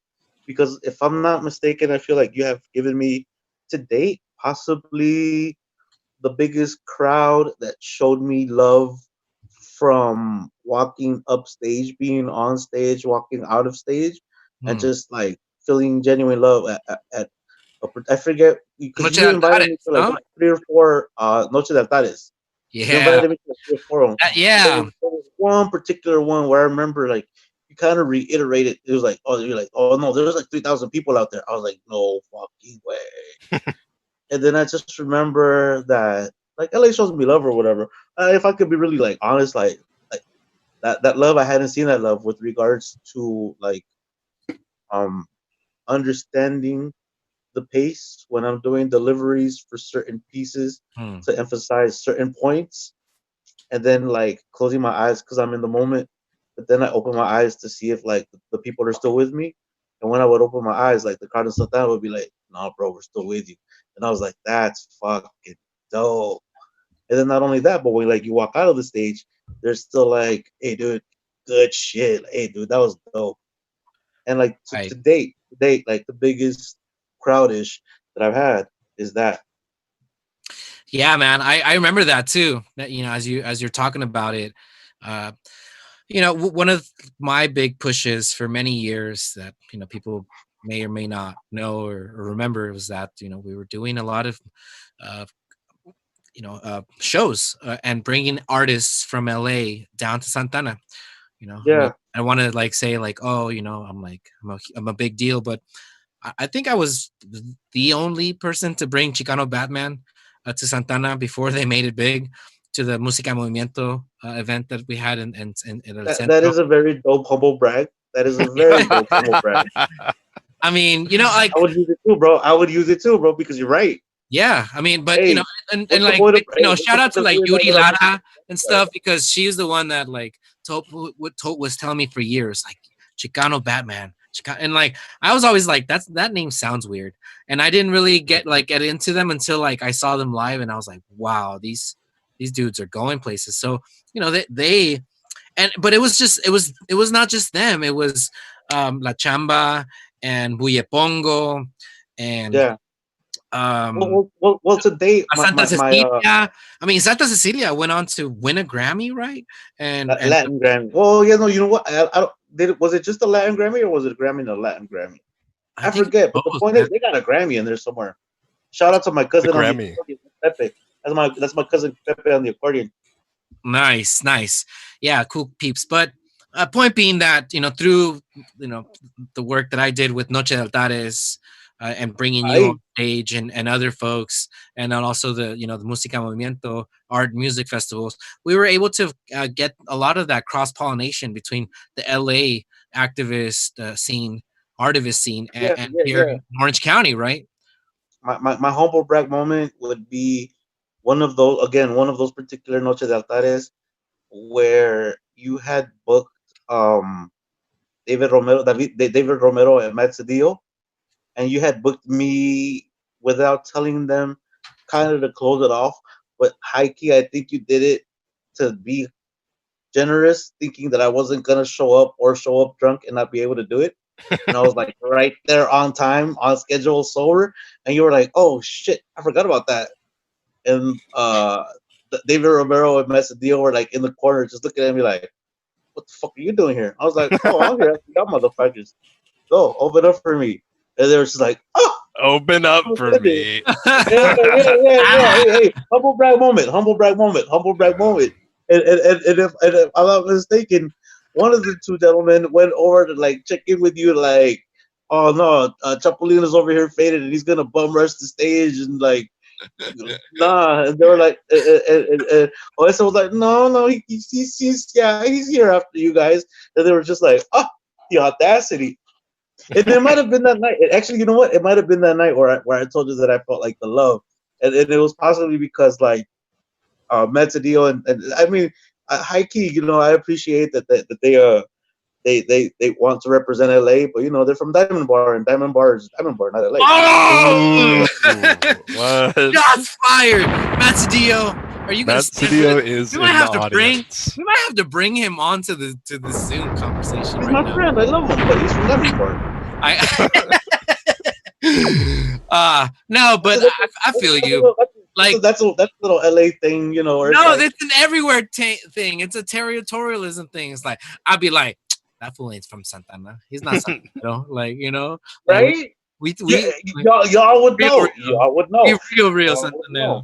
C: because if I'm not mistaken, I feel like you have given me to date possibly the biggest crowd that showed me love from walking up stage, being on stage, walking out of stage, and
A: Hmm.
C: just like feeling genuine love at I forget because
A: Noche
C: you
A: de
C: invited me
A: Altares,
C: to like
A: no?
C: 3 or 4 Noche de Altares. You
A: Yeah.
C: invited me to 3 or 4 of them. And
A: Yeah.
C: there was one particular one where I remember like you kind of reiterated. It was like, oh, you're like, oh no, there's like 3,000 people out there. I was like, no fucking way. And then I just remember that like LA shows me love or whatever. If I could be really like honest, like that love, I hadn't seen that love with regards to like um understanding the pace when I'm doing deliveries for certain pieces
A: Hmm.
C: to emphasize certain points, and then like closing my eyes because I'm in the moment. But then I open my eyes to see if like the people are still with me. And when I would open my eyes, like the crowd and stuff, that would be like, "Nah, bro, we're still with you." And I was like, "That's fucking dope." And then not only that, but when like you walk out of the stage, they're still like, "Hey, dude, good shit. Hey, dude, that was dope." And like
A: Right.
C: to date, like the biggest crowdish that I've had is that.
A: Yeah, man. I remember that too. That as you're talking about it, uh, one of my big pushes for many years that people may or may not know or remember was that we were doing a lot of uh, shows and bringing artists from LA down to Santana.
C: Yeah.
A: I want to like say like, oh, I'm a big deal, but I think I was the only person to bring Chicano Batman to Santana before they made it big, to the Música Movimiento event that we had in El
C: That
A: Centro.
C: is a very dope humble brag. That is a very dope humble brag.
A: I mean, like,
C: I would use it too, bro. I would use it too, bro, because you're right.
A: yeah, I mean, but
C: Hey,
A: and
C: what's the
A: like,
C: point of what's
A: shout
C: the
A: out
C: point
A: to
C: of
A: like
C: doing that
A: Yuri
C: without
A: Lara and
C: right?
A: stuff, because she's the one that like was telling me for years, like, Chicano Batman, Chicano, and like I was always like, that name sounds weird, and I didn't really get into them until like I saw them live, and I was like, wow, these dudes are going places. So they but it was not just them. It was La Chamba and Buyepongo and
C: Yeah.
A: um
C: Well, today
A: Santa Cecilia. I mean, Santa Cecilia went on to win a Grammy, right? And
C: Latin Grammy. Oh yeah, no, you know what? I don't. Was it just a Latin Grammy or was it a Grammy and a Latin Grammy?
A: I
C: I
A: think
C: forget. But the
A: both,
C: point
A: man.
C: is, they got a Grammy in there somewhere. Shout out to my
B: The
C: cousin on the
B: Grammy.
C: accordion, Pepe. That's my cousin Pepe on the accordion.
A: Nice. Yeah, cool peeps. But point being that through the work that I did with Noche de Altares, and bringing you
C: I
A: on stage and other folks, and then also the Música Movimiento art music festivals, we were able to get a lot of that cross pollination between the LA activist scene, artivist scene,
C: yeah
A: and
C: yeah
A: here
C: yeah.
A: in Orange County, right?
C: My humble brag moment would be one of those particular Noche de Altares where you had booked David Romero and Matt Cedillo, and you had booked me without telling them, kind of to close it off. But high key, I think you did it to be generous, thinking that I wasn't gonna show up drunk and not be able to do it. And I was like right there on time, on schedule, sober, and you were like, "Oh shit, I forgot about that." And David Romero and Messadillo were like in the corner, just looking at me like, "What the fuck are you doing here?" I was like, "Oh, I'm here, y'all motherfuckers. Go open up for me." And they were just like, "Oh,
B: Open up
C: oh
B: for
C: goodness."
B: me.
C: Yeah. Hey, humble brag moment, humble brag moment. And if I'm not mistaken, one of the two gentlemen went over to like check in with you, like, "Oh no, Chapulin is over here faded, and he's gonna bum rush the stage," and like, nah. And they were like, Oessa was like, "No, he's here after you guys." And they were just like, "Oh, the audacity." And it might have been that night. Actually, you know what? It might have been that night where I told you that I felt like the love, and it was possibly because like Metadeo and I mean, high key. I appreciate that they want to represent LA, but they're from Diamond Bar, and Diamond Bar is Diamond Bar, not LA.
A: Oh!
B: What?
A: Shots fired, Matsudio. Are you gonna
B: Matt
A: stand with
B: Cedillo
A: us?
B: is
A: We
B: in
A: might have
B: the
A: to bring.
B: audience.
A: We might have to bring him on to the Zoom conversation
C: He's
A: right
C: my
A: now.
C: friend. I love him, but he's from Diamond Bar.
A: No, but I feel you. Like,
C: That's a little LA thing, where it's
A: no,
C: like,
A: it's an everywhere thing. It's a territorialism thing. It's like, I'd be like, that fool ain't from Santana. He's not Santana. Like, like
C: right?
A: we
C: Y'all would
A: real,
C: know.
A: real.
C: Y'all would know.
A: Real
C: Y'all would know.
A: Santana.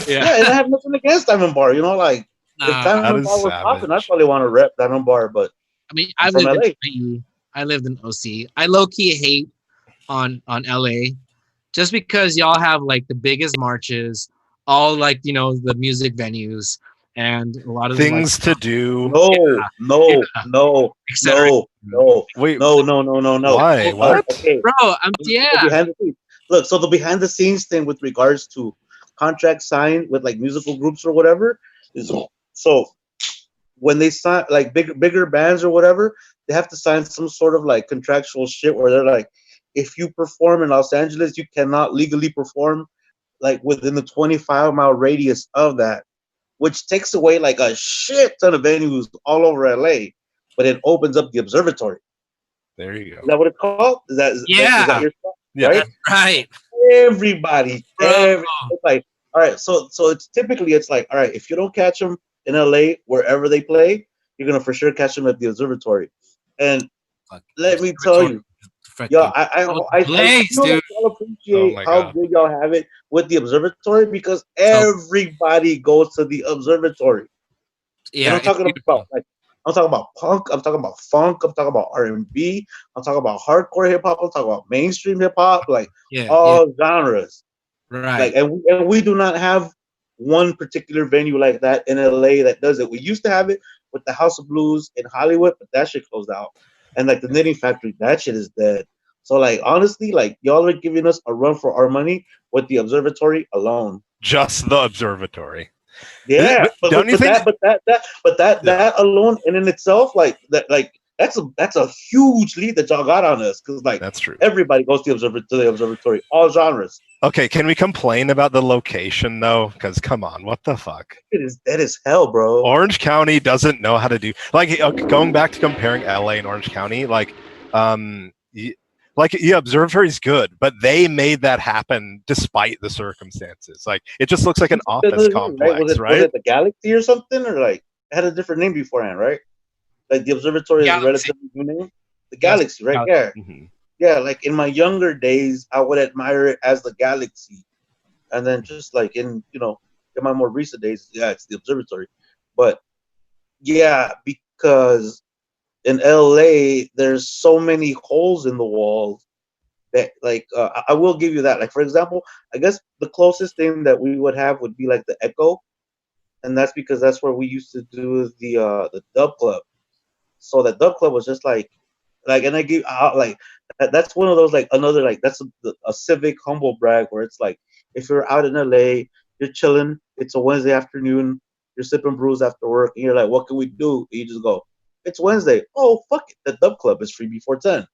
C: Yeah, and I have nothing against Diamond Bar. Like if
A: Nah,
B: That
C: Diamond
B: is
C: Bar was popping, I'd
B: savage.
C: probably want to rep Diamond Bar. But
A: I mean,
C: I'm
A: I
C: from
A: lived in
C: LA.
A: IE. I lived in OC. I low key hate on LA just because y'all have like the biggest marches, all like the music venues, and a lot of them like
B: Things to do.
C: No.
A: etc.
B: Wait,
C: No.
B: why? What?
C: Okay.
A: Bro,
C: So
A: yeah.
C: behind the scenes. Look, so the behind the scenes thing with regards to contracts signed with like musical groups or whatever is so when they sign like bigger bands or whatever, they have to sign some sort of like contractual shit where they're like, if you perform in Los Angeles, you cannot legally perform like within the 25-mile radius of that, which takes away like a shit ton of venues all over LA, but it opens up the observatory.
B: There you
C: Is
B: go.
C: that what it's called? Is that your stuff?
B: Yeah.
C: Right?
A: Right.
C: Everybody,
A: Bro.
C: it's like, all right, so it's like, all right, if you don't catch them in LA wherever they play, you're gonna for sure catch them at the observatory. And
A: Fuck,
C: let me tell you, yeah, I
A: Blaze,
C: feel
A: dude.
C: like y'all appreciate
B: my
C: how
B: God.
C: good y'all have it with the observatory because everybody goes to the observatory. And
A: Yeah,
C: I'm
A: it's
C: talking
A: beautiful.
C: about like I'm talking about punk, I'm talking about funk, I'm talking about R&B, I'm talking about hardcore hip hop, I'm talking about mainstream hip hop, like
A: Yeah, yeah,
C: all genres. Like
A: right.
C: and we do not have one particular venue like that in LA that does it. We used to have it with the House of Blues in Hollywood, but that shit closed out. And like the Knitting Factory, that shit is dead. So like honestly, like y'all are giving us a run for our money with the observatory alone.
B: Just the observatory.
C: Yeah,
B: Don't you think? Yeah,
C: that alone and in itself, like that's a huge lead that y'all got on us because like
B: that's true.
C: everybody goes to the observatory, all genres.
B: Okay, can we complain about the location though? Because come on, what the fuck?
C: It is dead as hell, bro.
B: Orange County doesn't know how to do going back to comparing LA and Orange County, the observatory is good, but they made that happen despite the circumstances. Like it just looks like an office complex,
C: Was
B: right?
C: it the Galaxy or something, or like it had a different name beforehand, right? Like the observatory is a
A: Galaxy.
C: relatively new name. The
A: Yes,
C: Galaxy, right?
A: Galaxy.
C: Yeah,
B: Mhm.
C: yeah. Like in my younger days, I would admire it as the Galaxy, and then just like in in my more recent days, yeah, it's the observatory. But yeah, because in LA, there's so many holes in the walls that like I will give you that. Like for example, I guess the closest thing that we would have would be like the Echo, and that's because that's where we used to do the Dub Club. So that Dub Club was just like, and I give like that's one of those like another like that's a civic humble brag where it's like if you're out in LA, you're chilling, it's a Wednesday afternoon, you're sipping brews after work, and you're like, what can we do? And you just go, it's Wednesday. Oh fuck it, the Dub Club is free before 10,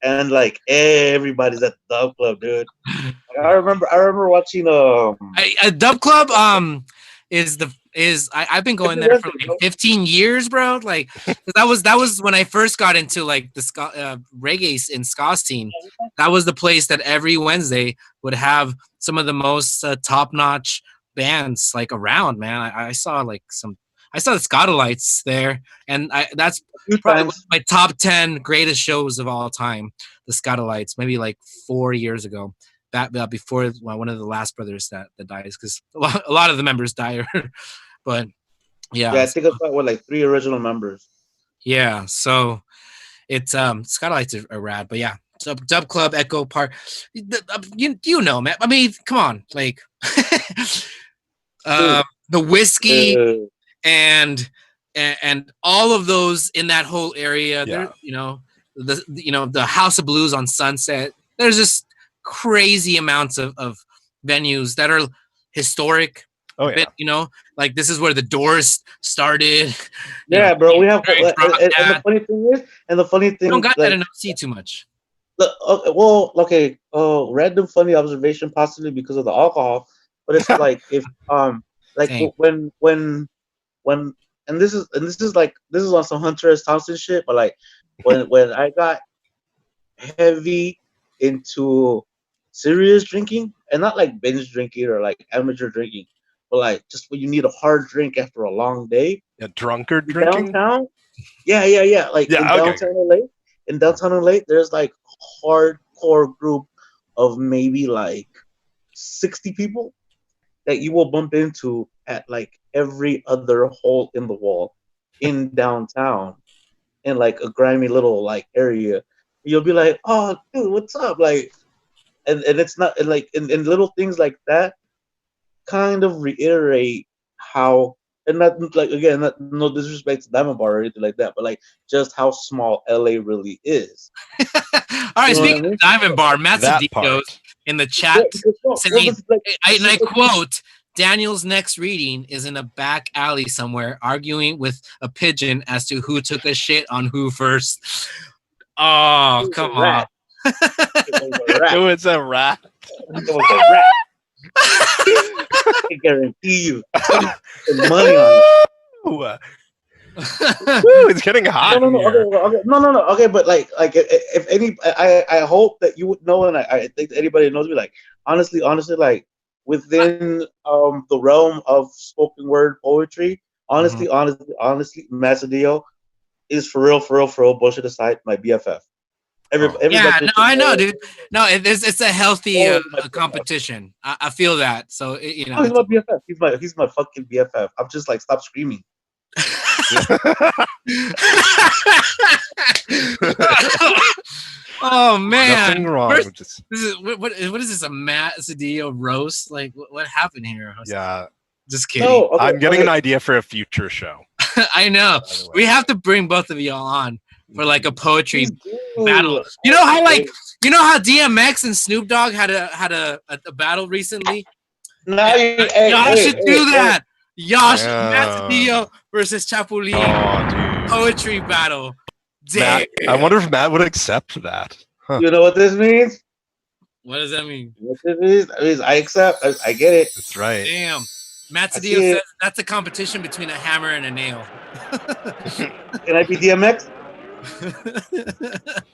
C: and like everybody's at the Dub Club, dude. Like, I remember watching
A: A Dub Club I've been going
C: it's
A: there for
C: Wednesday,
A: like
C: bro.
A: 15 years, bro. Like that was when I first got into like the ska, reggae in ska scene. That was the place that every Wednesday would have some of the most top notch bands like around. Man, I saw the Scotalites there, and that's
C: A few
A: probably one of
C: times.
A: my top 10 greatest shows of all time. The Scotalites, maybe like 4 years ago that before one of the last brothers that dies because a lot of the members die. But
C: Yeah,
A: yeah,
C: I think I saw with like 3 original members.
A: yeah. So it's Skylights are rad, but yeah. Dub Club, Echo Park, you know, man. I mean, come on, like
C: Dude,
A: the whiskey
C: uh,
A: and and all of those in that whole area.
B: Yeah.
A: There, the House of Blues on Sunset. There's just crazy amounts of venues that are historic.
B: Oh
A: A bit,
B: yeah.
A: like this is where the Doors started.
C: yeah, bro. We have,
A: Very drop
C: and the
A: that.
C: funny thing is, and the funny
A: We don't
C: thing,
A: got that
C: like,
A: in OC too much.
C: well, okay, random funny observation, possibly because of the alcohol, but it's like if like
A: Same.
C: when and this is on some Hunter S. Thompson shit, but like when I got heavy into serious drinking and not like binge drinking or like amateur drinking, but like just when you need a hard drink after a long day.
B: Yeah, drunkard
C: In
B: drinking.
C: downtown, yeah. Like
B: Yeah. Okay.
C: In downtown LA, there's like a hardcore group of maybe like 60 people that you will bump into at like every other hole in the wall in downtown in like a grimy little like area. You'll be like, oh dude, what's up? Like and it's not and like and little things like that kind of reiterate how and not like again no disrespect to Diamond Bar or anything like that, but like just how small LA really is.
A: All right,
C: You know what I
A: speaking of
C: mean?
A: Diamond Bar, Matt
B: That
A: Cedillos
B: part.
A: in the
C: Yeah,
A: chat
C: because well,
A: saying,
C: this is like
A: and I
C: because
A: quote, Daniel's next reading is in a back alley somewhere, arguing with a pigeon as to who took a shit on who first. Oh,
C: it was
A: come
C: a
A: on.
C: rat. It was a rat.
B: It was a rat.
C: It was a rat. I guarantee you. And money on it.
B: Ooh, it's getting hot
C: No,
B: in here.
C: okay, no. Okay, but like, if any, I hope that you would know, and I think that anybody knows me. Like, honestly, like, within the realm of spoken word poetry,
A: Mhm.
C: honestly, Macedillo is for real, bullshit aside, my BFF.
A: Yeah,
C: Everybody
A: no,
C: should
A: I know,
C: know.
A: dude. No, it's a healthy
C: Oh, he's my BFF.
A: competition. I feel that. So
C: Oh, he's my BFF. He's my fucking BFF. I'm just like, stop screaming.
A: Oh man,
B: Nothing wrong
A: First,
B: with just
A: this is what is this, a Matt Cedillo roast? Like what happened here?
B: yeah.
A: Just kidding.
C: No, okay,
B: I'm getting
C: okay.
B: an idea for a future show.
A: I know.
B: By the way.
A: We have to bring both of y'all on for like a poetry
C: Please do.
A: battle. You know how DMX and Snoop Dogg had a battle recently?
C: Now you, hey,
A: Y'all
C: hey,
A: should
C: hey,
A: do
C: hey.
A: that. Y'all should Matt
B: Damn.
A: Cedillo versus Chapulin
B: Oh, dude.
A: poetry battle. Damn.
B: Matt, I wonder if Matt would accept that. Huh.
C: You know what this means?
A: What does that mean?
C: What this means? It means I accept. I get it.
B: That's right.
A: Damn. Matt
C: I
A: Cedillo
C: see
A: says
C: it.
A: that's a competition between a hammer and a nail.
C: Can I be DMX?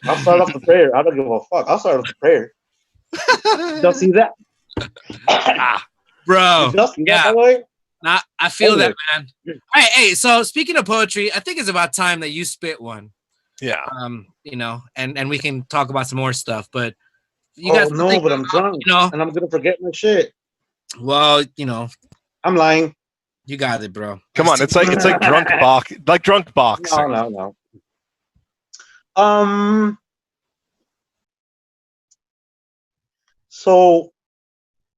C: I'll start off the prayer. I don't give a fuck. I'll start off the prayer. Y'all see that?
A: Bro.
C: Did y'all see that,
A: Yeah.
C: by the way?
A: Nah, I feel
C: Anyway.
A: that, man. Hey, so speaking of poetry, I think it's about time that you spit one.
B: Yeah.
A: And we can talk about some more stuff. But you
C: Oh
A: got
C: no,
A: something,
C: but I'm drunk,
A: know.
C: and I'm gonna forget my shit.
A: Well,
C: I'm lying.
A: you got it, bro.
B: Come on, it's like drunk boxing.
C: No. So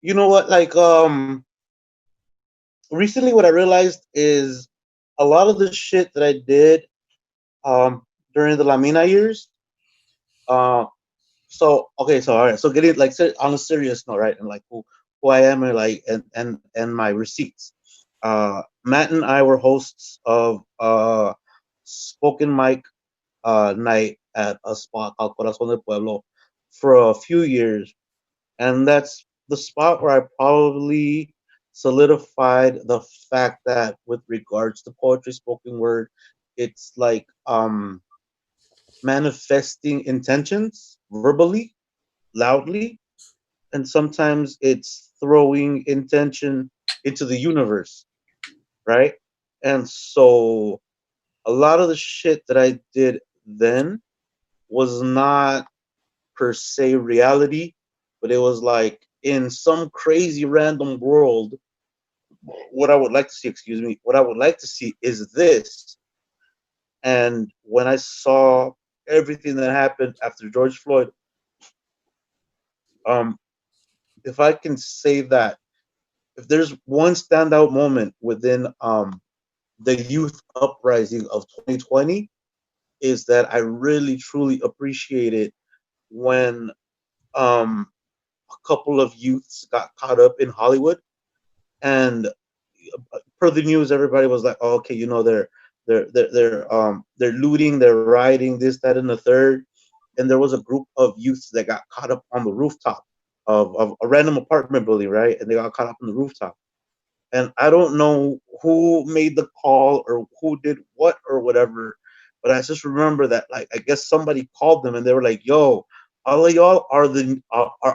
C: you know what? Like, recently, what I realized is a lot of the shit that I did, during the Lamina years. So okay, so all right, so getting like on a serious note, right, and like who I am, and like and my receipts. Matt and I were hosts of spoken mic night at a spot called Corazón del Pueblo for a few years, and that's the spot where I probably solidified the fact that with regards to poetry, spoken word, it's like manifesting intentions verbally, loudly, and sometimes it's throwing intention into the universe, right? And so a lot of the shit that I did then was not per se reality, but it was like in some crazy random world. What I would like to see, excuse me, what I would like to see is this. And when I saw everything that happened after George Floyd, um, if I can say that, if there's one standout moment within the youth uprising of 2020, is that I really truly appreciated when a couple of youths got caught up in Hollywood, and per the news, everybody was like, oh, okay, they're looting, they're rioting, this, that, and the third. And there was a group of youths that got caught up on the rooftop of a random apartment building, right? And they got caught up on the rooftop. And I don't know who made the call or who did what or whatever, but I just remember that, like, I guess somebody called them and they were like, "Yo, all of y'all are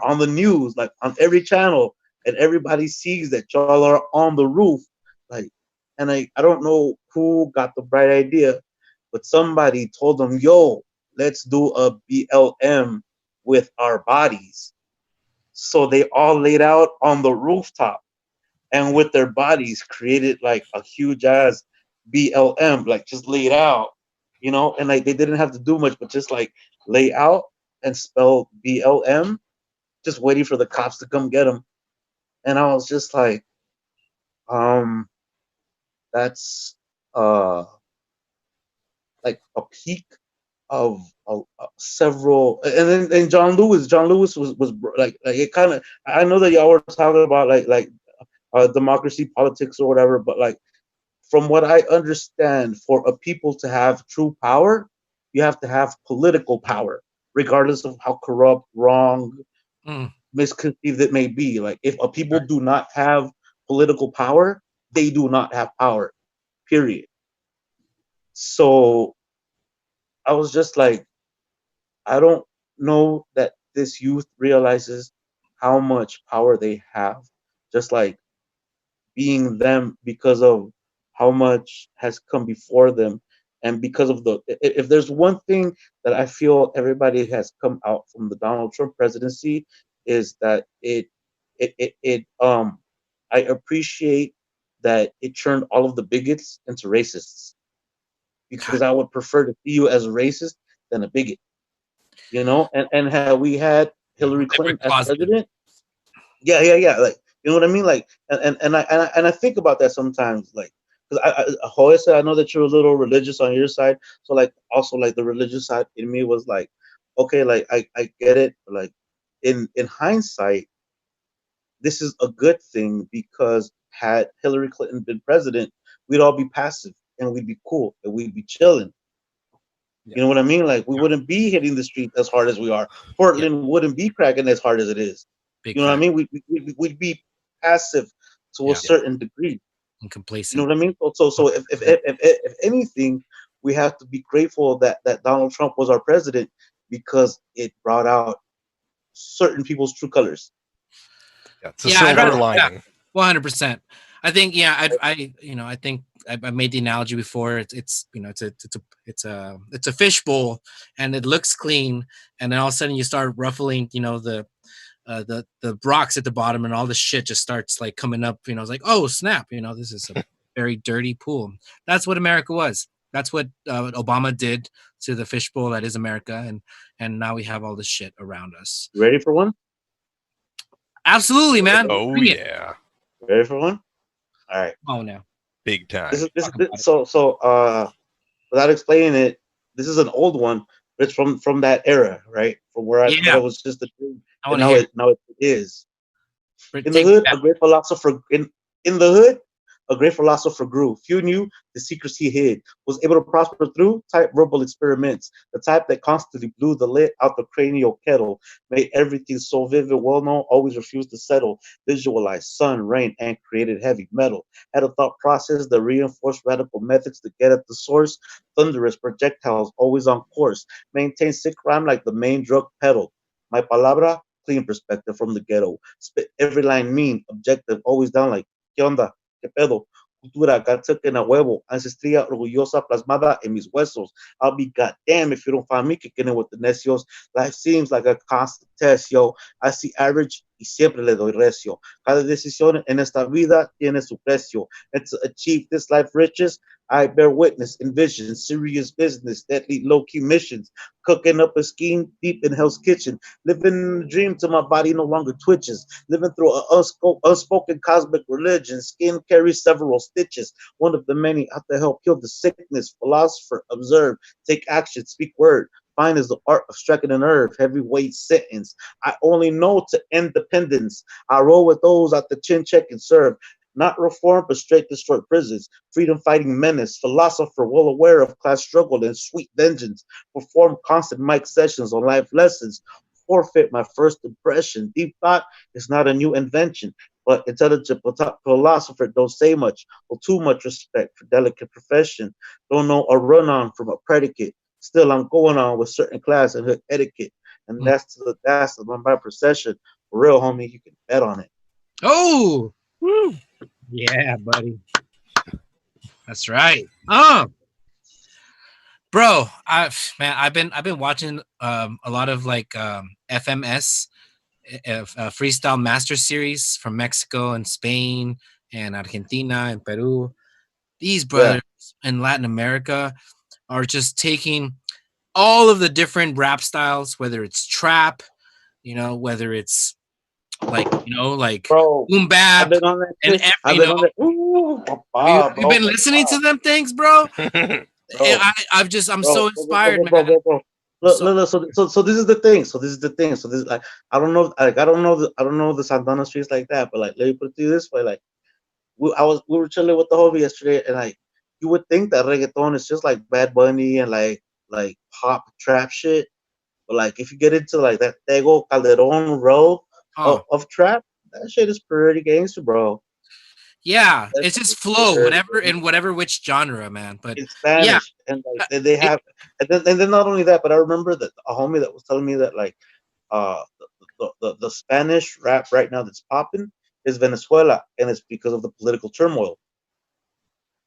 C: on the news, like on every channel, and everybody sees that y'all are on the roof." Like, and I don't know who got the bright idea, but somebody told them, "Yo, let's do a BLM with our bodies." So they all laid out on the rooftop and with their bodies created like a huge ass BLM, like just laid out, and like they didn't have to do much, but just like lay out and spell BLM, just waiting for the cops to come get them. And I was just um, that's uh, like a peak of several. And then and John Lewis was like it kind of. I know that y'all were talking about democracy, politics, or whatever, but like from what I understand, for a people to have true power, you have to have political power, regardless of how corrupt, wrong, misconceived it may be. Like if a people do not have political power, they do not have power. Period. So I was just like, I don't know that this youth realizes how much power they have. Just like being them because of how much has come before them And because of if there's one thing that I feel everybody has come out from the Donald Trump presidency is that I appreciate that it turned all of the bigots into racists, because I would prefer to see you as a racist than a bigot, and had we had Hillary
A: Very
C: Clinton as
A: positive.
C: president, yeah, like, you know what I mean, like, and I think about that sometimes, like, because Hoyce, I know that you're a little religious on your side, so like also like the religious side in me was like, okay, like I get it, but like in hindsight, this is a good thing, because had Hillary Clinton been president, we'd all be passive and we'd be cool and we'd be chilling.
B: Yeah.
C: You know what I mean? Like, we wouldn't be hitting the street as hard as we are.
A: Yeah,
C: Portland wouldn't be cracking as hard as it is.
A: big
C: You know what I
A: fact.
C: mean? We'd be passive to a
A: Yeah,
C: certain degree.
A: and
C: You know
A: complacent.
C: what I mean? So if anything, we have to be grateful that Donald Trump was our president, because it brought out certain people's true colors.
B: Yeah, it's a
A: Yeah, I'd
B: silver
A: rather, yeah,
B: lining.
A: 100%. I think, yeah, I think I made the analogy before. It's it's a fishbowl, and it looks clean, and then all of a sudden you start ruffling, the rocks at the bottom, and all the shit just starts like coming up. It's like, oh snap, this is a very dirty pool. That's what America was. That's what Obama did to the fishbowl that is America, and now we have all this shit around us.
C: You ready for one?
A: Absolutely, man.
B: Oh
A: Bring it.
B: yeah,
C: Ready for one? All right.
A: Oh no.
B: big time.
A: Talk about it.
C: So without explaining it, this is an old one, but it's from that era, right? From where I thought
A: Yeah,
C: it was just a thing,
A: I
C: and
A: want to hear.
C: now it is. In the
A: Take me
C: hood,
A: back.
C: a great philosopher in the hood, a great philosopher grew. Few knew the secrets he hid. Was able to prosper through type verbal experiments. The type that constantly blew the lid out the cranial kettle. Made everything so vivid, well known, always refused to settle. Visualized sun, rain, and created heavy metal. Had a thought process that reinforced radical methods to get at the source. Thunderous projectiles, always on course. Maintain sick rhyme like the main drug pedal. My palabra, clean perspective from the ghetto. Spit every line mean, objective, always down like, ¿qué onda? ¿Qué pedo? Cultura, got taken a huevo. Ancestría orgullosa plasmada en mis huesos. I'll be goddamn if you don't find me kicking it with the necios. Life seems like a constant test, yo. I see average y siempre le doy recio. Cada decisión en esta vida tiene su precio. And to achieve this life riches, I bear witness in vision, serious business, deadly low-key missions, cooking up a scheme deep in Hell's Kitchen, living a dream till my body no longer twitches, living through an unspoken cosmic religion, skin carries several stitches, one of the many out to help heal the sickness, philosopher, observe, take action, speak word, fine is the art of striking a nerve, heavyweight sentence, I only know to independence, I roll with those at the chin check and serve, not reform, but straight destroy prisons. Freedom fighting menace, philosopher well aware of class struggle and sweet vengeance. Perform constant mic sessions on life lessons. Forfeit my first impression. Deep thought is not a new invention, but intelligent philosopher don't say much or too much respect for delicate profession. Don't know a run on from a predicate. Still, I'm going on with certain class and hood etiquette, and
A: Mm.
C: that's my procession. For real, homie, you can bet on it.
A: Oh, woo. Yeah, buddy. That's right. Bro, I've been watching a lot of like FMS freestyle master series from Mexico and Spain and Argentina and Peru. These
C: Yeah.
A: brothers in Latin America are just taking all of the different rap styles, whether it's trap, whether it's like
C: Bro,
A: boom
C: I've
A: bap,
C: been on that
A: and
C: shit. I've been on that. Ooh,
A: we,
C: papa,
A: we've
C: bro,
A: been listening to them things, bro. And
C: bro,
A: I'm
C: bro,
A: so inspired, man.
C: bro.
A: I'm
C: Look,
A: so
C: look, look. So this is the thing. So this is like I don't know. Like I don't know the Santana streets like that. But like let me put it to you this way. Like we were chilling with the homie yesterday, and like you would think that reggaeton is just like Bad Bunny and like pop trap shit. But like if you get into like that Tego Calderon row
A: oh
C: of trap, that shit is pretty gangster, bro.
A: yeah,
C: That
A: it's
C: shit
A: just
C: is
A: flow,
C: pretty
A: whatever in whatever which genre, man. But
C: in
A: yeah,
C: Spanish, and like
A: uh,
C: they
A: it,
C: have, and then not only that, but I remember that a homie that was telling me that like the Spanish rap right now that's popping is Venezuela, and it's because of the political turmoil.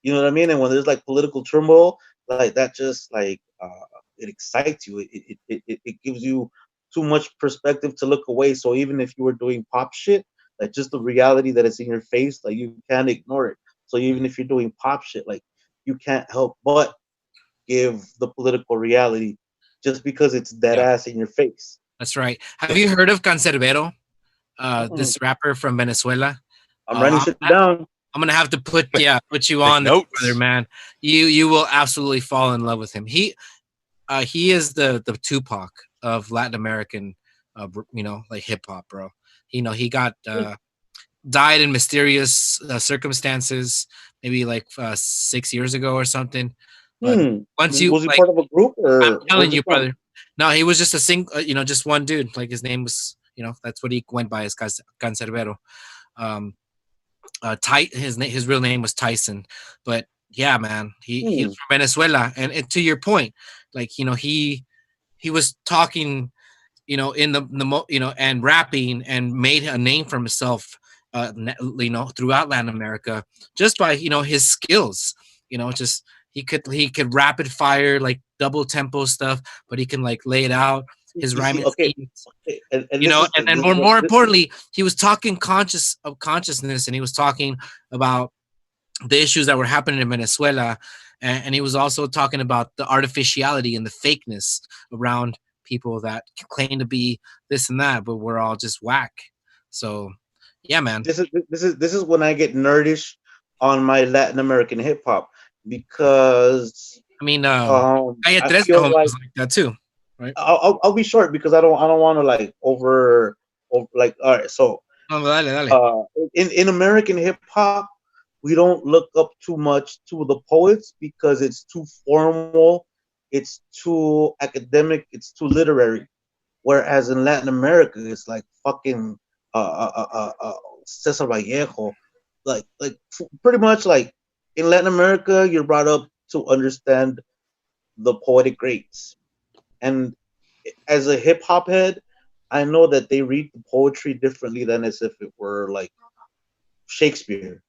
C: You know what I mean? And when there's like political turmoil, like that just like it excites you. It gives you too much perspective to look away. So even if you were doing pop shit, like just the reality that it's in your face, like you can't ignore it. So even if you're doing pop shit, like you can't help but give the political reality just because it's dead
A: Yeah,
C: ass in your face.
A: that's right. Have you heard of Cancerbero?
C: Mm-mm.
A: This rapper from Venezuela.
C: I'm writing
A: Uh,
C: shit down.
A: I'm gonna have to put you
B: Take
A: on this, brother,
B: notes.
A: man. You will absolutely fall in love with him. He is the Tupac of Latin American, like hip hop, bro. He got died in mysterious circumstances, maybe like 6 years ago or something. But once you
C: Was he
A: like,
C: part of a group
A: I'm
C: or
A: telling
C: where's
A: you,
C: it from?
A: brother. No, he was just a just one dude. Like his name was, that's what he went by, as Cancerbero. Um, his real name was Tyson, but yeah, man, he's
C: Hmm.
A: from Venezuela, and to your point, like he was talking, in and rapping, and made a name for himself, throughout Latin America, just by his skills. Just he could rapid fire, like double tempo stuff, but he can like lay it out, his
C: You see,
A: rhyming
C: okay,
A: schemes.
C: okay, and this is
A: And
C: this
A: then
C: is what
A: more
C: this,
A: importantly, he was talking consciousness, and he was talking about the issues that were happening in Venezuela, and he was also talking about the artificiality and the fakeness around people that claim to be this and that, but we're all just whack. So, yeah, man.
C: this is when I get nerdish on my Latin American hip hop because
A: I mean,
C: I
A: Calle 13
C: feel like
A: was like that too, right?
C: I'll be short because I don't want to like over like all right. So
A: No, dale, dale.
C: uh in American hip hop we don't look up too much to the poets because it's too formal, it's too academic, it's too literary. Whereas in Latin America, it's like fucking Cesar Vallejo, pretty much like in Latin America, you're brought up to understand the poetic greats. And as a hip hop head, I know that they read the poetry differently than as if it were like Shakespeare,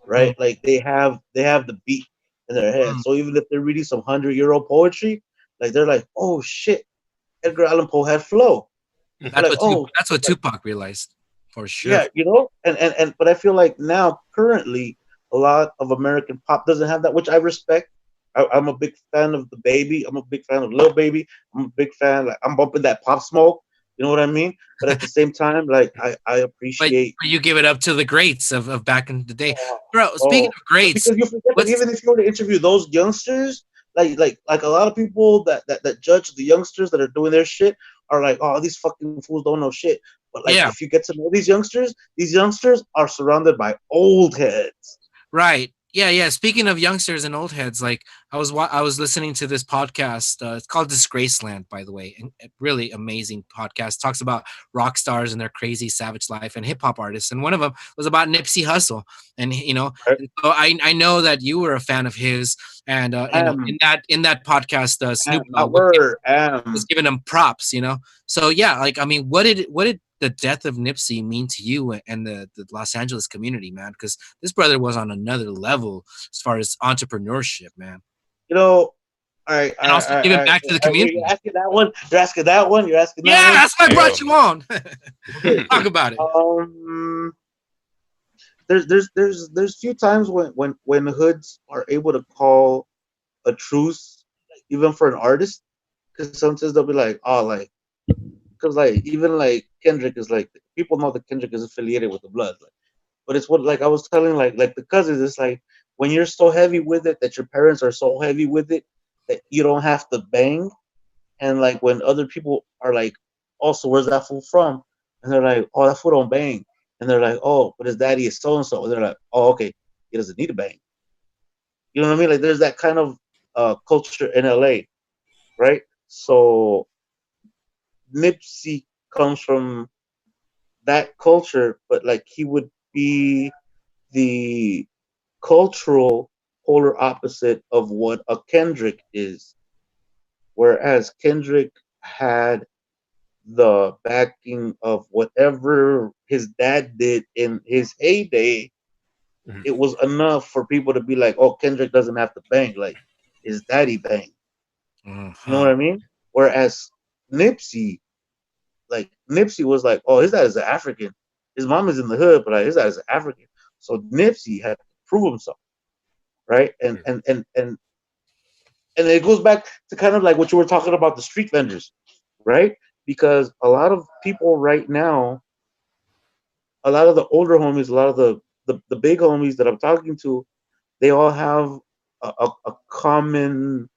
C: right?
A: Mm,
C: Like they have the beat in their head.
A: mm.
C: So even if they're reading some 100-year-old poetry, like they're like, oh shit, Edgar Allan Poe had flow. They're like, oh
A: That's
C: shit,
A: what
C: like
A: Tupac realized, for sure.
C: yeah, and but I feel like now currently a lot of American pop doesn't have that, which I respect. I'm a big fan of the baby. I'm a big fan of Lil Baby. I'm a big fan. Like I'm bumping that Pop Smoke. You know what I mean? But at the same time, like I
A: But
C: appreciate.
A: you give it up to the greats of back in the day,
C: Oh,
A: bro. Speaking
C: oh,
A: of greats,
C: because you forget that
A: what's
C: even if you were to interview those youngsters, like a lot of people that judge the youngsters that are doing their shit are like, oh, these fucking fools don't know shit. But like,
A: yeah,
C: if you get to know these youngsters are surrounded by old heads.
A: right. Yeah, yeah. Speaking of youngsters and old heads, like I was listening to this podcast. It's called Disgraceland, by the way, and a really amazing podcast. Talks about rock stars and their crazy savage life and hip hop artists. And one of them was about Nipsey Hussle. And
C: Right?
A: and so I know that you were a fan of his. And
C: Am,
A: in that podcast, Snoop
C: not
A: Dogg
C: word,
A: was
C: am.
A: giving him props. So yeah, like I mean, what did the death of Nipsey mean to you and the Los Angeles community, man? Because this brother was on another level as far as entrepreneurship, man,
C: You know, all right,
A: and also giving back to the
C: you're
A: community.
C: asking that one. You're asking that one. You're asking that
A: Yeah,
C: one.
A: that's why I brought you
B: Damn.
A: on.
C: Okay.
A: Talk about it.
C: There's few times when hoods are able to call a truce, even for an artist, because sometimes they'll be like, oh, like, because like even like Kendrick is like people know that Kendrick is affiliated with the blood, like, but it's what like I was telling like the cousins, it's like when you're so heavy with it that your parents are so heavy with it that you don't have to bang, and like when other people are like, oh, so where's that fool from? And they're like, oh, that fool don't bang, and they're like, oh, but his daddy is so and so, and they're like, oh, okay, he doesn't need to bang. You know what I mean? Like there's that kind of culture in LA, right? So Nipsey comes from that culture, but like he would be the cultural polar opposite of what a Kendrick is. Whereas Kendrick had the backing of whatever his dad did in his heyday,
B: Mhm.
C: it was enough for people to be like, oh, Kendrick doesn't have to bang. Like is Daddy Bang. You know what
A: Uh-huh.
C: I mean? Whereas Nipsey, like Nipsey was like, oh, his dad is an African. His mom is in the hood, but his dad is an African. So Nipsey had to prove himself, right? And it goes back to kind of like what you were talking about the street vendors, right? Because a lot of people right now, a lot of the older homies, a lot of the big homies that I'm talking to, they all have a common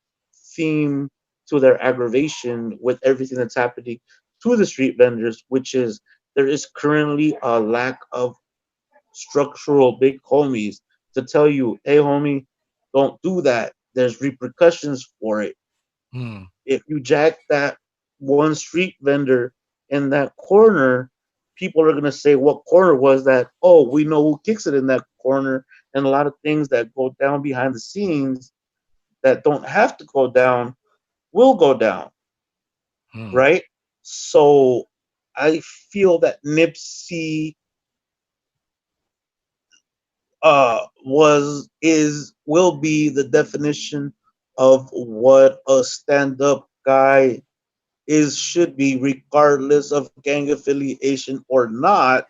C: theme to their aggravation with everything that's happening to the street vendors, which is there is currently a lack of structural big homies to tell you, hey, homie, don't do that. There's repercussions for it.
A: Hmm.
C: If you jack that one street vendor in that corner, people are going to say, what corner was that? Oh, we know who kicks it in that corner. And a lot of things that go down behind the scenes that don't have to go down will go down,
A: Hmm.
C: right? So I feel that Nipsey will be the definition of what a stand-up guy is should be, regardless of gang affiliation or not,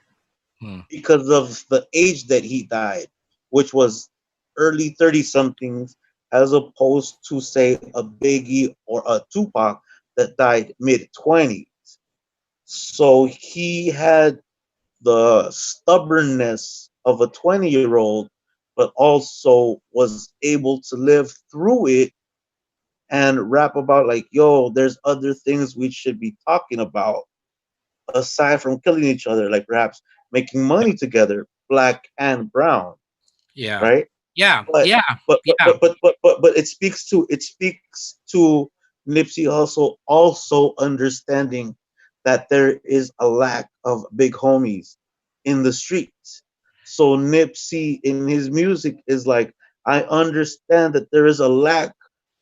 A: Hmm.
C: because of the age that he died, which was early 30 somethings, as opposed to say a Biggie or a Tupac that died mid 20s. So he had the stubbornness of a 20-year-old, but also was able to live through it and rap about like, yo, there's other things we should be talking about aside from killing each other, like perhaps making money together, black and brown,
A: Yeah.
C: right?
A: Yeah.
C: But
A: Yeah. Yeah.
C: but it speaks to Nipsey Hussle also understanding that there is a lack of big homies in the streets. So Nipsey in his music is like, I understand that there is a lack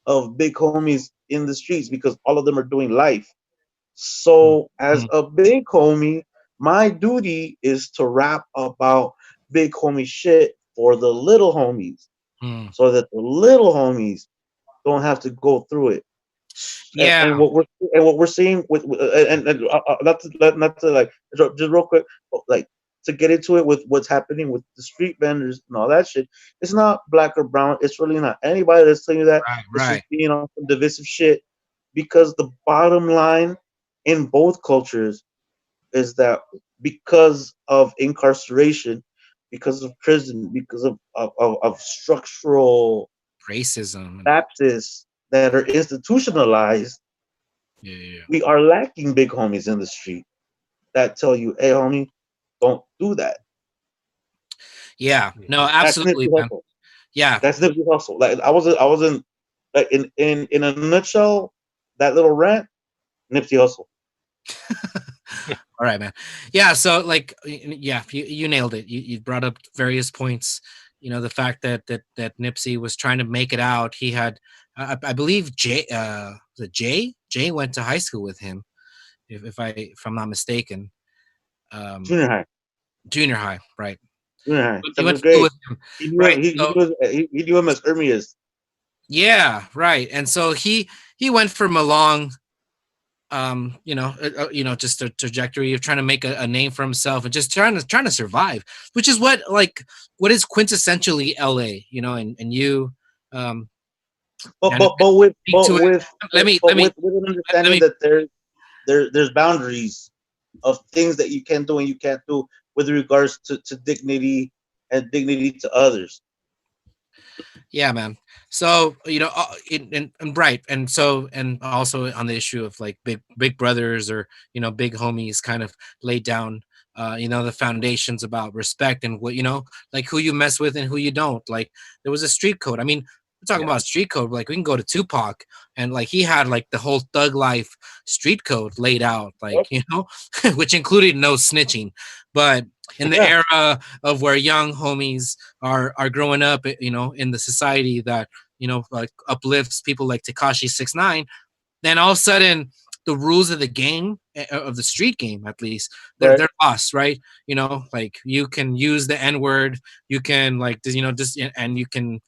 C: of big homies in the streets because all of them are doing life.
A: Hmm.
C: So as
A: Hmm.
C: a big homie, my duty is to rap about big homie shit for the little homies
A: Hmm.
C: so that the little homies don't have to go through it. And,
A: Yeah.
C: and what we're and what we're seeing and not to like just real quick, but like to get into it with what's happening with the street vendors and all that shit. It's not black or brown. It's really not anybody that's telling you that.
A: Right.
C: It's just
A: Right.
C: being on some divisive shit. Because the bottom line in both cultures is that because of incarceration, because of prison, because of structural
A: Racism and
C: lapses that are institutionalized,
A: yeah. Yeah. Yeah.
C: we are lacking big homies in the street that tell you, "Hey, homie, don't do that."
A: Yeah. No,
C: That's
A: absolutely,
C: Nipsey
A: man.
C: Hussle.
A: Yeah.
C: That's Nipsey Hussle. Like I wasn't like in a nutshell, that little rant, Nipsey Hussle.
A: All right, man. Yeah. So, like, yeah, you nailed it. You brought up various points. The fact that Nipsey was trying to make it out. He had, I believe, Jay. Was it Jay? Jay went to high school with him, if I'm not mistaken. Um,
C: Junior high,
A: Junior high, right?
C: junior high,
A: He went
C: seventh
A: to school
C: grade.
A: with him,
C: He knew
A: right?
C: him. He
A: So
C: knew he knew him as Ermias.
A: yeah, right. And so he went from a long just a trajectory of trying to make a name for himself and just trying to survive, which is what is quintessentially LA, and you um
C: But
A: and
C: but but with
A: speak to
C: but
A: it.
C: with
A: Let me
C: but
A: let me
C: with an
A: let
C: understanding
A: me
C: that there's boundaries of things that you can do and you can't do with regards to dignity and dignity to others.
A: Yeah, man. So and right, and so and also on the issue of like big brothers or big homies, kind of laid down the foundations about respect and what like who you mess with and who you don't. Like there was a street code. I mean, we're talking
B: Yeah.
A: about street code. Like we can go to Tupac and like he had like the whole thug life street code laid out, like
C: Yep.
A: which included no snitching, but in the
C: Yeah,
A: era of where young homies are growing up, in the society that like uplifts people like Takashi 69, then all of a sudden the rules of the game of the street game, at least they're
C: right.
A: lost, right? Like you can use the N word, you can like just and you can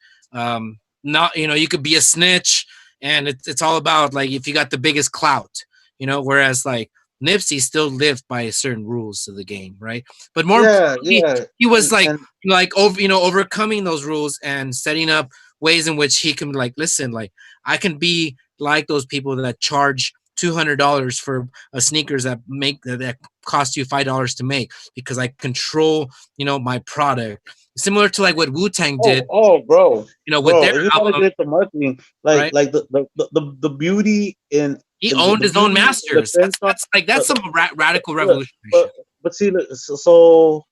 A: not, you could be a snitch, and it's all about like if you got the biggest clout, whereas like Nipsey still lived by certain rules of the game, right? But more
C: Yeah,
A: importantly,
C: yeah,
A: he was
C: and
A: like overcoming those rules and setting up ways in which he can like, listen, like I can be like those people that charge $200 for a sneakers that cost you $5 to make, because I control my product, similar to like what Wu-Tang did,
C: bro,
A: with their
C: if you want to
A: album,
C: get into marketing, like
A: right?
C: the beauty
A: He
C: in
A: owned
C: the
A: his own
C: beauty in the
A: masters. That's
C: Crenshaw,
A: that's like that's
C: but
A: some radical
C: but
A: revolutionary
C: but,
A: shit.
C: but see, look, so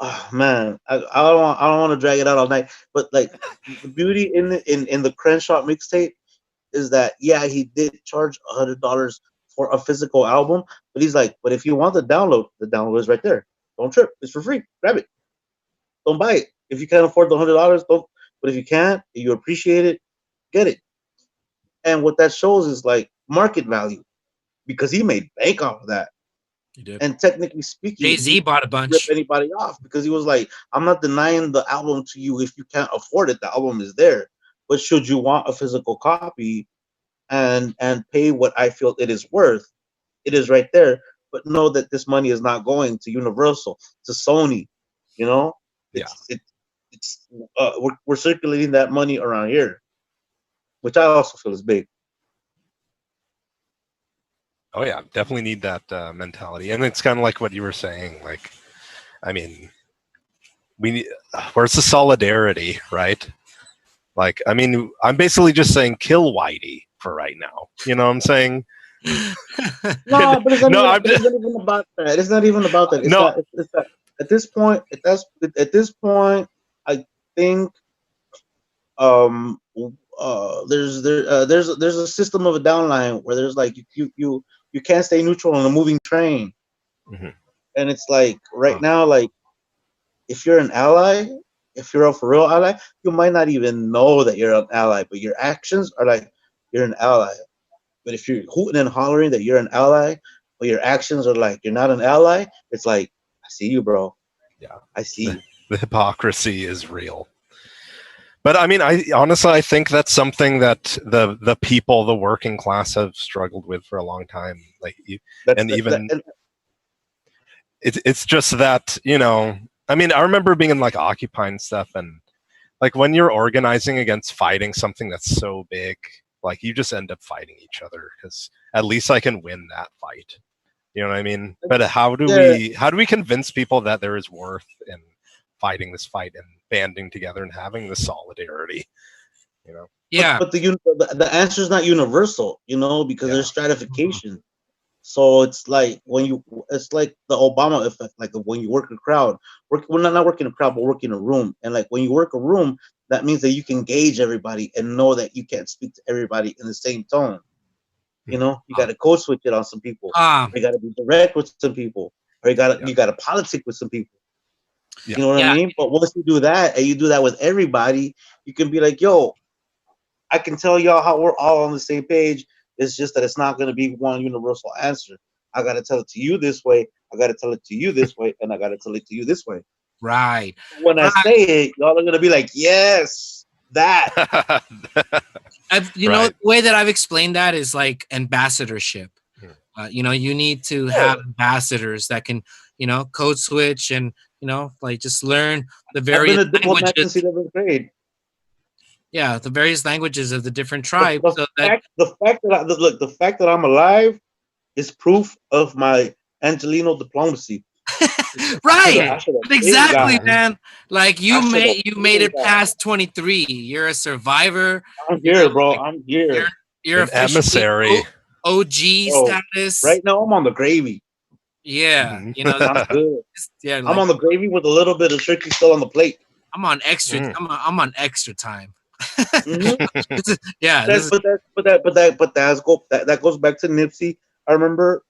C: oh man, I don't want to drag it out all night, but like the beauty in the Crenshaw mixtape is that yeah, he did charge $100 for a physical album, but he's like, but if you want the download is right there. Don't trip, it's for free. Grab it. Don't buy it. If you can't afford the $100, don't. But if you can, if you appreciate it, get it. And what that shows is like market value because he made bank off of that.
A: He did.
C: And technically speaking,
A: Jay-Z bought a
C: rip
A: bunch.
C: anybody off because he was like, I'm not denying the album to you if you can't afford it. The album is there. But should you want a physical copy and pay what I feel it is worth, it is right there. But know that this money is not going to Universal, to Sony. You know,
B: Yeah.
C: it's we're circulating that money around here, which I also feel is big.
B: Oh yeah, definitely need that mentality, and it's kind of like what you were saying. Like, I mean, where's the solidarity, right? Like, I mean, I'm basically just saying kill Whitey for right now. You know what I'm saying?
C: No, but
B: No, I'm
C: it's not even about that. It's not even about that. It's
B: no.
C: not. It's that at this point. At this point, I think there's a system of a downline where there's like you can't stay neutral on a moving train,
B: Mhm.
C: and it's like right now, like if you're an ally, if you're a for real ally, you might not even know that you're an ally, but your actions are like you're an ally. But if you're hooting and hollering that you're an ally, but your actions are like you're not an ally, it's like I see you, bro.
B: Yeah,
C: I see you.
B: the hypocrisy is real. But I mean, I honestly think that's something that the people, the working class, have struggled with for a long time. Like, it's just that I mean, I remember being in like Occupy and stuff, and like when you're organizing against fighting something that's so big, like you just end up fighting each other because at least I can win that fight. You know what I mean? But how do we convince people that there is worth in fighting this fight and banding together and having the solidarity?
A: Yeah.
C: But the answer is not universal, because there's stratification. So it's like it's like the Obama effect, like when you work a crowd, we're not working a crowd, but working a room. And like when you work a room, that means that you can gauge everybody and know that you can't speak to everybody in the same tone. You got to code switch it on some people. Or you got to be direct with some people, or you got to politic with some people.
B: Yeah.
C: You know what I mean? But once you do that, and you do that with everybody, you can be like, yo, I can tell y'all how we're all on the same page. It's just that it's not going to be one universal answer. I got to tell it to you this way. I got to tell it to you this way. And I got to tell it to you this way.
A: Right.
C: When I say it, y'all are going to be like, yes, that.
A: The way that I've explained that is like ambassadorship. You need to have ambassadors that can, code switch and, like just learn the various languages.
C: Since 11th grade.
A: Yeah, the various languages of the different tribes.
C: The fact that I'm alive is proof of my Angelino diplomacy.
A: Right. Exactly, man. Like you made it past 23. You're a survivor.
C: I'm here, bro. I'm here.
A: You're
B: an emissary.
A: OG status.
C: Right now I'm on the gravy.
A: Yeah.
C: I'm good.
A: Yeah,
C: I'm on the gravy with a little bit of turkey still on the plate.
A: I'm on extra. I'm on extra time.
C: Mm-hmm.
A: Yeah.
C: That goes back to Nipsey. I remember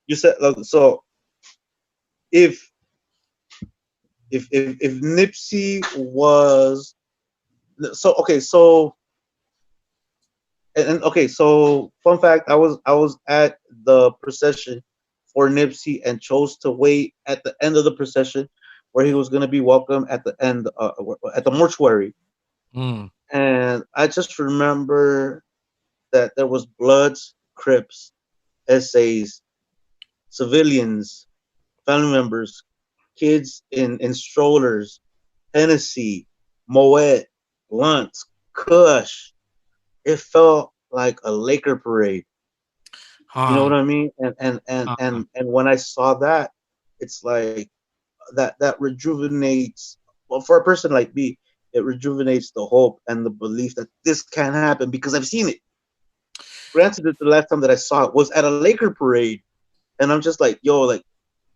C: you said so if Nipsey was so fun fact, I was at the procession for Nipsey and chose to wait at the end of the procession where he was gonna be welcome at the end, at the mortuary.
A: Mm.
C: And I just remember that there was Bloods, Crips, essays, civilians, family members, kids in strollers, Hennessy, Moet, Blunts, Kush. It felt like a Laker parade. You know
A: Huh.
C: what I mean? And when I saw that, it's like that rejuvenates. Well, for a person like me, it rejuvenates the hope and the belief that this can happen because I've seen it. Granted, that the last time that I saw it was at a Laker parade, and I'm just like, yo, like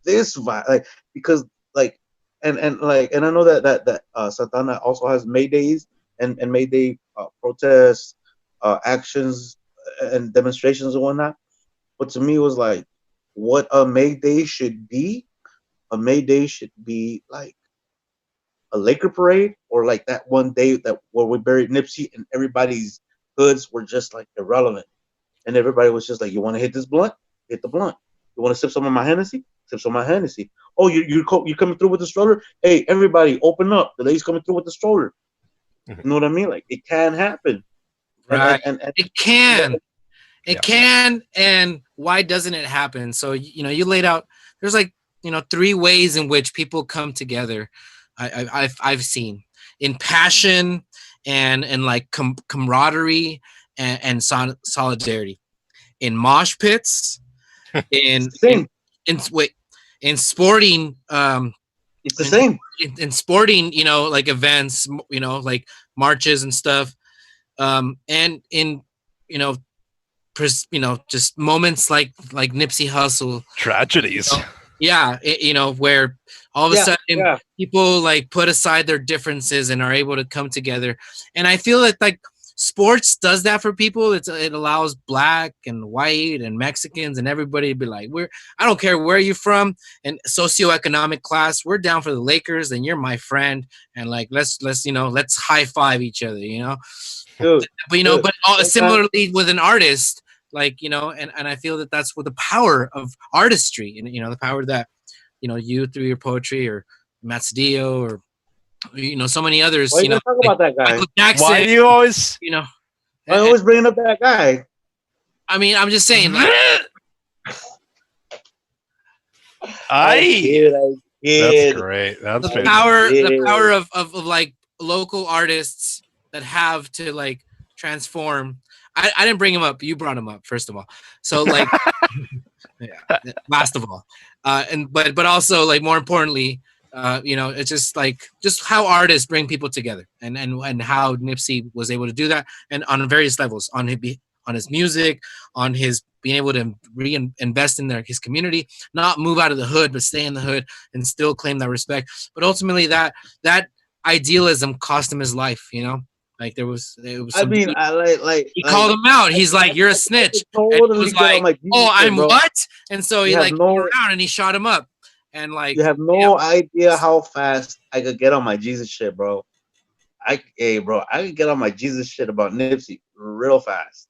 C: this vibe, like because like and I know that Santana also has May Days and May Day protests, actions and demonstrations and whatnot. But to me, it was like what a May Day should be. A May Day should be like a Laker parade, or like that one day that where we buried Nipsey and everybody's hoods were just like irrelevant, and everybody was just like, "You want to hit this blunt? Hit the blunt. You want to sip some of my Hennessy? Sip some of my Hennessy. Oh, you coming through with the stroller? Hey, everybody, open up! The lady's coming through with the stroller.
B: Mhm.
C: You know what I mean? Like it can happen,
A: Right.
C: and
A: It can. It
B: Yeah.
A: can. And why doesn't it happen? So, you laid out, there's like, 3 ways in which people come together. I've seen in passion and like camaraderie and solidarity, in mosh pits, in,
C: it's the
A: in,
C: same.
A: wait, in sporting,
C: It's the
A: in,
C: same.
A: in sporting, like events, like marches and stuff. And in, you know, just moments like Nipsey Hussle,
B: Tragedies.
A: yeah, where all of a
C: Yeah,
A: sudden
C: yeah.
A: people like put aside their differences and are able to come together. And I feel that like sports does that for people. It allows black and white and Mexicans and everybody to be like, I don't care where you're from and socioeconomic class, we're down for the Lakers and you're my friend, and like let's high five each other,
C: Dude,
A: but
C: dude,
A: but
C: sometimes
A: similarly with an artist, like, and I feel that that's what the power of artistry, and the power that you through your poetry, or Matsudio, or so many others,
C: why you gonna talk
A: like
C: about that guy?
A: Michael
B: Why
A: Jackson,
B: do you always?
A: you know.
C: Why
A: And,
C: always bringing up that guy?
A: I mean, I'm just saying, like,
C: I
B: I.
C: kid, I
B: That's
C: kid.
B: great. That's
A: the
B: fantastic.
A: power of like local artists that have to like transform. I didn't bring him up. You brought him up, first of all. So like, yeah, last of all, and but also, like, more importantly, it's just how artists bring people together, and how Nipsey was able to do that, and on various levels, on his music, on his being able to reinvest in his community, not move out of the hood, but stay in the hood and still claim that respect. But ultimately, that idealism cost him his life. Like there was
C: I
A: some
C: mean,
A: dude,
C: I
A: he called him out. He's like, "You're a
C: I
A: snitch,"
C: could
A: and he
C: totally
A: was
C: get on
A: like,
C: my Jesus
A: "Oh,
C: shit,
A: I'm
C: bro.
A: what?" And so he
C: You have
A: like came
C: no,
A: around and he shot him up, and like,
C: you have
A: yeah,
C: no idea how fast I could get on my Jesus shit, bro. Bro, I could get on my Jesus shit about Nipsey real fast.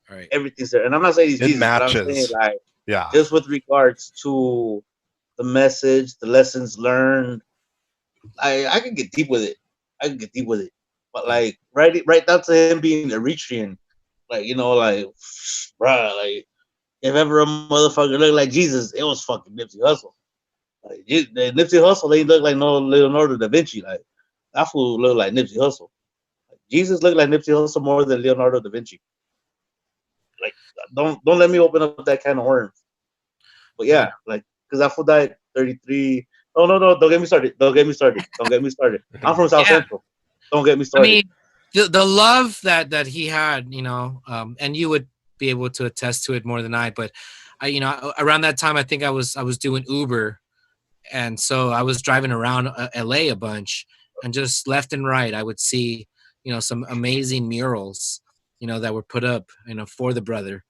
A: all right,
C: Everything's there, and I'm not saying he's
B: It
C: Jesus, but I'm saying
B: matches.
C: like
B: Yeah.
C: just with regards to the message, the lessons learned. I can get deep with it. I can get deep with it, but like right down to him being Eritrean, like like, bruh, like if ever a motherfucker looked like Jesus, it was fucking Nipsey Hussle. Like the Nipsey Hussle, they look like no Leonardo da Vinci. Like that fool look like Nipsey Hussle. Like, Jesus looked like Nipsey Hussle more than Leonardo da Vinci. Like don't let me open up that can of worms. But yeah, like because that fool died 33. No, don't get me started. Don't get me started. Don't get me started. I'm from South
A: yeah.
C: Central. Don't get me
A: I
C: started.
A: mean, the love that he had, and you would be able to attest to it more than I, but around that time, I think I was doing Uber, and so I was driving around LA a bunch, and just left and right, I would see, some amazing murals, that were put up, for the brother,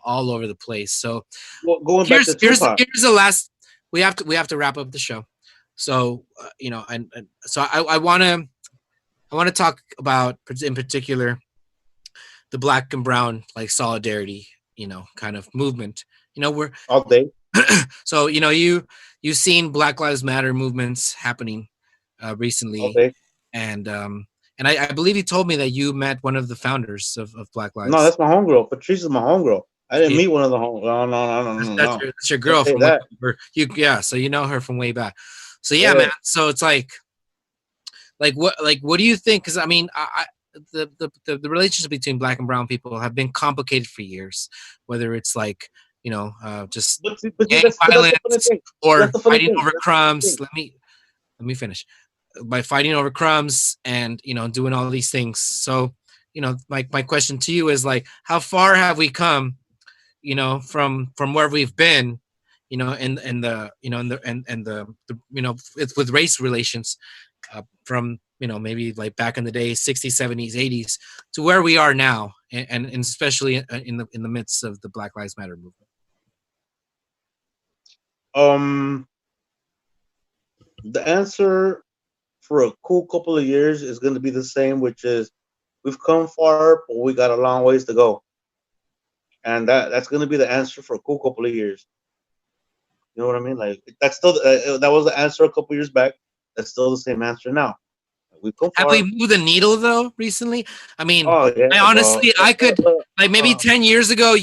A: all over the place. So
C: Well, going back to Tupac.
A: here's the last. We have to wrap up the show. So and so I want to talk about, in particular, the black and brown, like, solidarity, kind of movement. We're
C: All day.
A: So you've seen Black Lives Matter movements happening recently,
C: Okay.
A: and I believe you told me that you met one of the founders of Black
C: No,
A: Lives.
C: that's my homegirl. Patrice is my homegirl. I didn't
A: Yeah,
C: meet one of the home. No, no, no, no, no, no.
A: that's your
C: Don't
A: girl
C: say
A: from way
C: that.
A: yeah. So you know her from way back. So yeah,
C: Yeah.
A: man. So it's like what do you think? Because I mean, the relationship between black and brown people have been complicated for years, whether it's like just gang
C: That's the funny
A: violence
C: thing. That's
A: or
C: the funny
A: fighting
C: thing.
A: over
C: That's the funny
A: crumbs.
C: thing.
A: Let me finish. By fighting over crumbs and doing all these things. So my question to you is like, how far have we come from where we've been, in the and the it's with race relations, from maybe like back in the day, 60s, 70s, 80s, to where we are now, and especially in the midst of the Black Lives Matter movement.
C: Um, the answer for a cool couple of years is going to be the same, which is we've come far, but we got a long ways to go, and that's going to be the answer for a cool couple of years. You know what I mean? Like that's still that was the answer a couple years back. That's still the same answer now. We've come
A: Have we
C: far.
A: moved the needle though recently? I mean,
C: Oh yeah,
A: I
C: bro.
A: honestly, I could, like, maybe
C: Uh,
A: 10 years ago,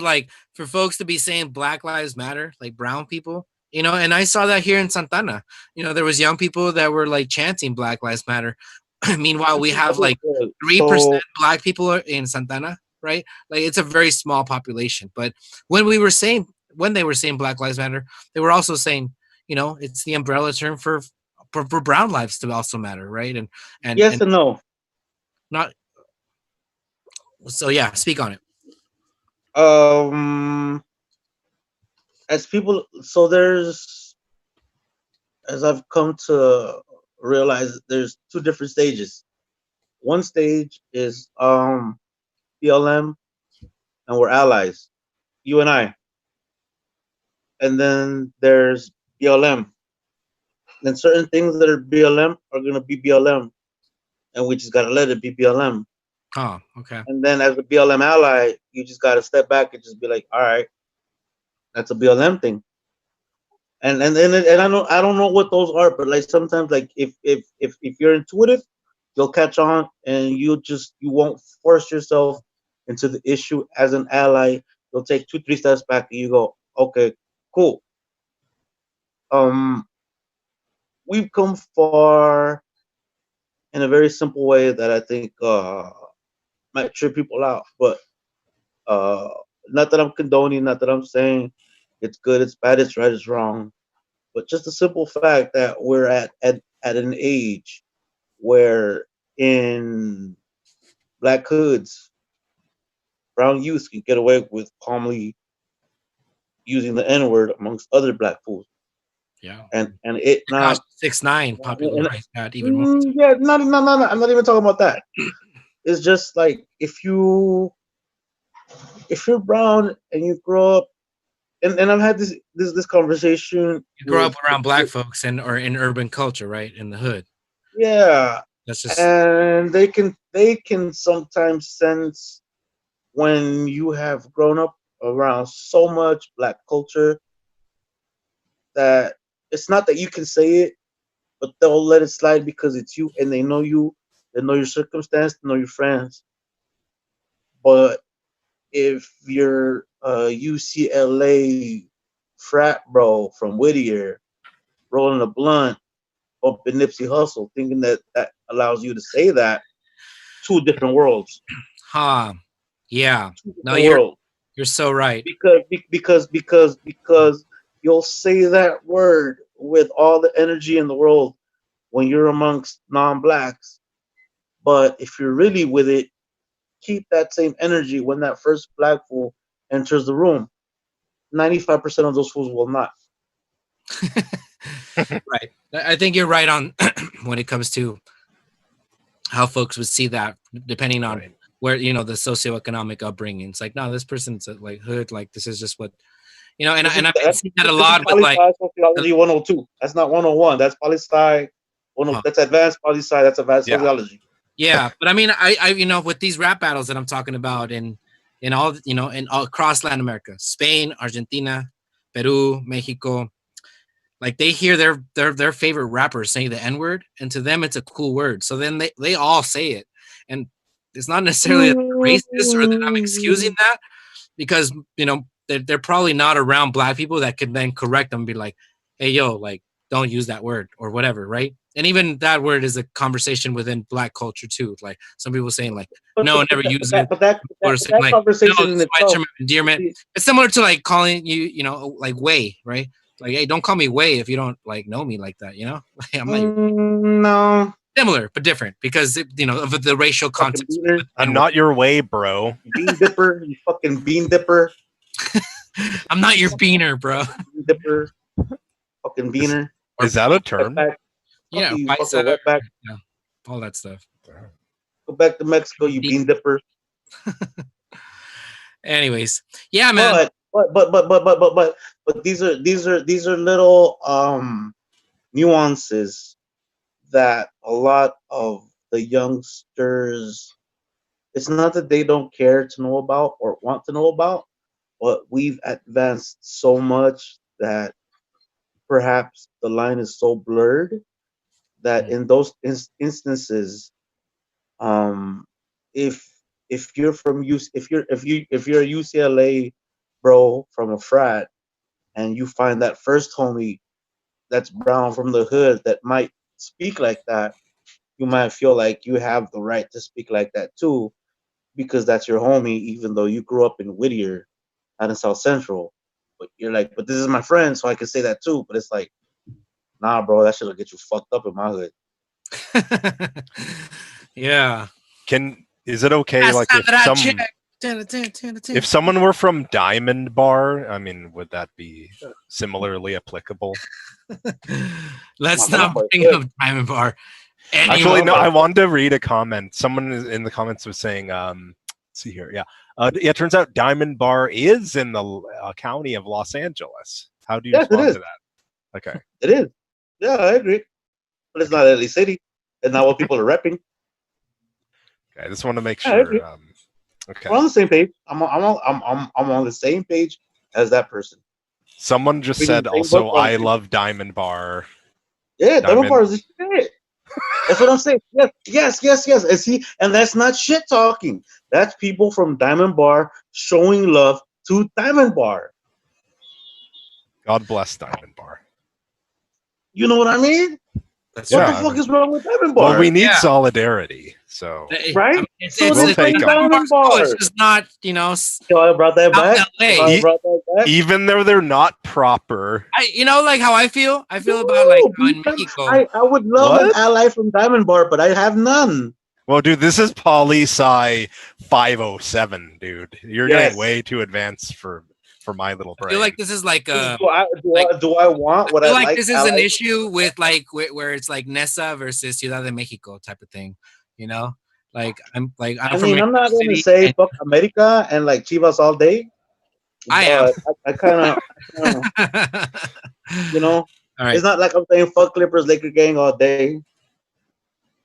A: like, for folks to be saying Black Lives Matter, like brown people, and I saw that here in Santana. There was young people that were like chanting Black Lives Matter. Meanwhile, we have like 3%
C: so
A: black people in Santana, right? Like, it's a very small population. But when they were saying Black Lives Matter, they were also saying, it's the umbrella term for brown lives to also matter, right? And
C: yes and no.
A: not so. Yeah, speak on it.
C: Um, as people, so there's as I've come to realize, there's two different stages. One stage is BLM, and we're allies, you and I. And then there's BLM. And certain things that are BLM are gonna be BLM, and we just gotta let it be BLM.
A: Oh, okay.
C: And then as a BLM ally, you just gotta step back and just be like, all right, that's a BLM thing. And I don't know what those are, but like sometimes, like if you're intuitive, you'll catch on, and you won't force yourself into the issue as an ally. You'll take 2 3 steps back and you go, okay, cool. Um, we've come far in a very simple way that I think might trip people out, but uh, not that I'm condoning, not that I'm saying it's good, it's bad, it's right, it's wrong, but just the simple fact that we're at an age where in black hoods, brown youth can get away with calmly using the N word amongst other black fools,
A: Yeah.
C: and it
A: Gosh,
C: not
A: 6ix9ine
C: and,
A: popularized that even more.
C: yeah, not I'm not even talking about that. It's just like if you're brown and you grow up, and I've had this conversation
A: You grow up
C: with
A: around black folks or in urban culture, right? In the hood.
C: yeah,
A: That's just
C: and they can sometimes sense when you have grown up around so much black culture that it's not that you can say it, but they'll let it slide because it's you and they know you, they know your circumstance, they know your friends. But if you're a UCLA frat bro from Whittier rolling a blunt, bumping Nipsey Hussle, thinking that that allows you to say that, two different worlds.
A: huh. Yeah.
C: Two
A: No,
C: different
A: you're
C: worlds.
A: you're so right.
C: Because you'll say that word with all the energy in the world when you're amongst non-blacks, but if you're really with it, keep that same energy when that first black fool enters the room. 95% of those fools will not.
A: Right. I think you're right on when it comes to how folks would see that, depending on
B: Right.
A: where the socioeconomic upbringing. It's like, no, this person's like hood, like this is just what and I've been seeing that a
C: This is
A: lot with
C: poli
A: like
C: sci sociology 102. That's not 101. That's poli sci.
A: huh.
C: That's advanced poli sci. That's advanced
B: Yeah.
C: sociology.
A: Yeah, but I mean, I with these rap battles that I'm talking about in all in all across Latin America, Spain, Argentina, Peru, Mexico, like they hear their favorite rappers saying the N-word, and to them it's a cool word. So then they all say it. And it's not necessarily racist or that I'm excusing that, because they're probably not around black people that could then correct them and be like, hey yo, like don't use that word or whatever, right? And even that word is a conversation within black culture too. Like some people saying like, no, never use it. Or saying like, no,
C: conversation
A: this
C: in
A: is my
C: itself.
A: term of endearment. It's similar to like calling you, like way, right? Like, hey, don't call me way if you don't like know me like that, Like, I'm not
C: No.
A: similar but different because of the racial context.
B: I'm not your way, bro.
C: Bean dipper, you fucking bean dipper.
A: I'm not your beaner, bro.
C: Bean dipper, fucking beaner.
B: Is that a term?
A: Yeah,
C: you
A: paisa,
C: fucking wetback.
A: yeah, all that stuff.
C: Go back to Mexico, you bean dipper.
A: Anyways, yeah, man.
C: But these are little nuances that a lot of the youngsters, it's not that they don't care to know about or want to know about, but we've advanced so much that perhaps the line is so blurred that in those instances, if you're from if you're a UCLA bro from a frat and you find that first homie that's brown from the hood that might speak like that, you might feel like you have the right to speak like that too, because that's your homie, even though you grew up in Whittier, not in South Central. But you're like, but this is my friend, so I can say that too. But it's like, nah, bro, that shit'll get you fucked up in my hood.
A: Yeah.
B: Is it okay, like if someone were from Diamond Bar, I mean, would that be similarly applicable?
A: Let's not bring up Diamond Bar.
B: Actually, no, I wanted to read a comment. Someone in the comments was saying, see here, yeah. It turns out Diamond Bar is in the county of Los Angeles. How do you respond to that? Okay.
C: It is. Yeah, I agree. But it's not LA City. It's not what people are repping.
B: Okay, I just want to make sure. Okay.
C: We're on the same page. I'm on the same page as that person.
B: Someone just said also, I love Diamond Bar.
C: Yeah, Diamond Bar is the shit. That's what I'm saying. Yes. And see, and that's not shit talking. That's people from Diamond Bar showing love to Diamond Bar.
B: God bless Diamond Bar.
C: You know what I mean? What the fuck is wrong with Diamond Bar?
B: Well, we need solidarity, so
C: right.
B: We'll take
C: Diamond Bar.
A: It's just not,
C: So I brought that back.
B: Even though they're not proper.
A: Like how I feel. I feel about like in Mexico.
C: I would love an ally from Diamond Bar, but I have none.
B: Well, dude, this is Poli-Sci 507, dude. You're getting way too advanced for my little brain.
A: I feel like this is like
C: do I want what I like?
A: This is an issue with like where it's like Nesa versus Ciudad de Mexico type of thing, Like I'm
C: not going to say fuck America and like Chivas all day.
A: I am.
C: I kind of,
A: All right.
C: It's not like I'm saying fuck Clippers, Laker gang all day.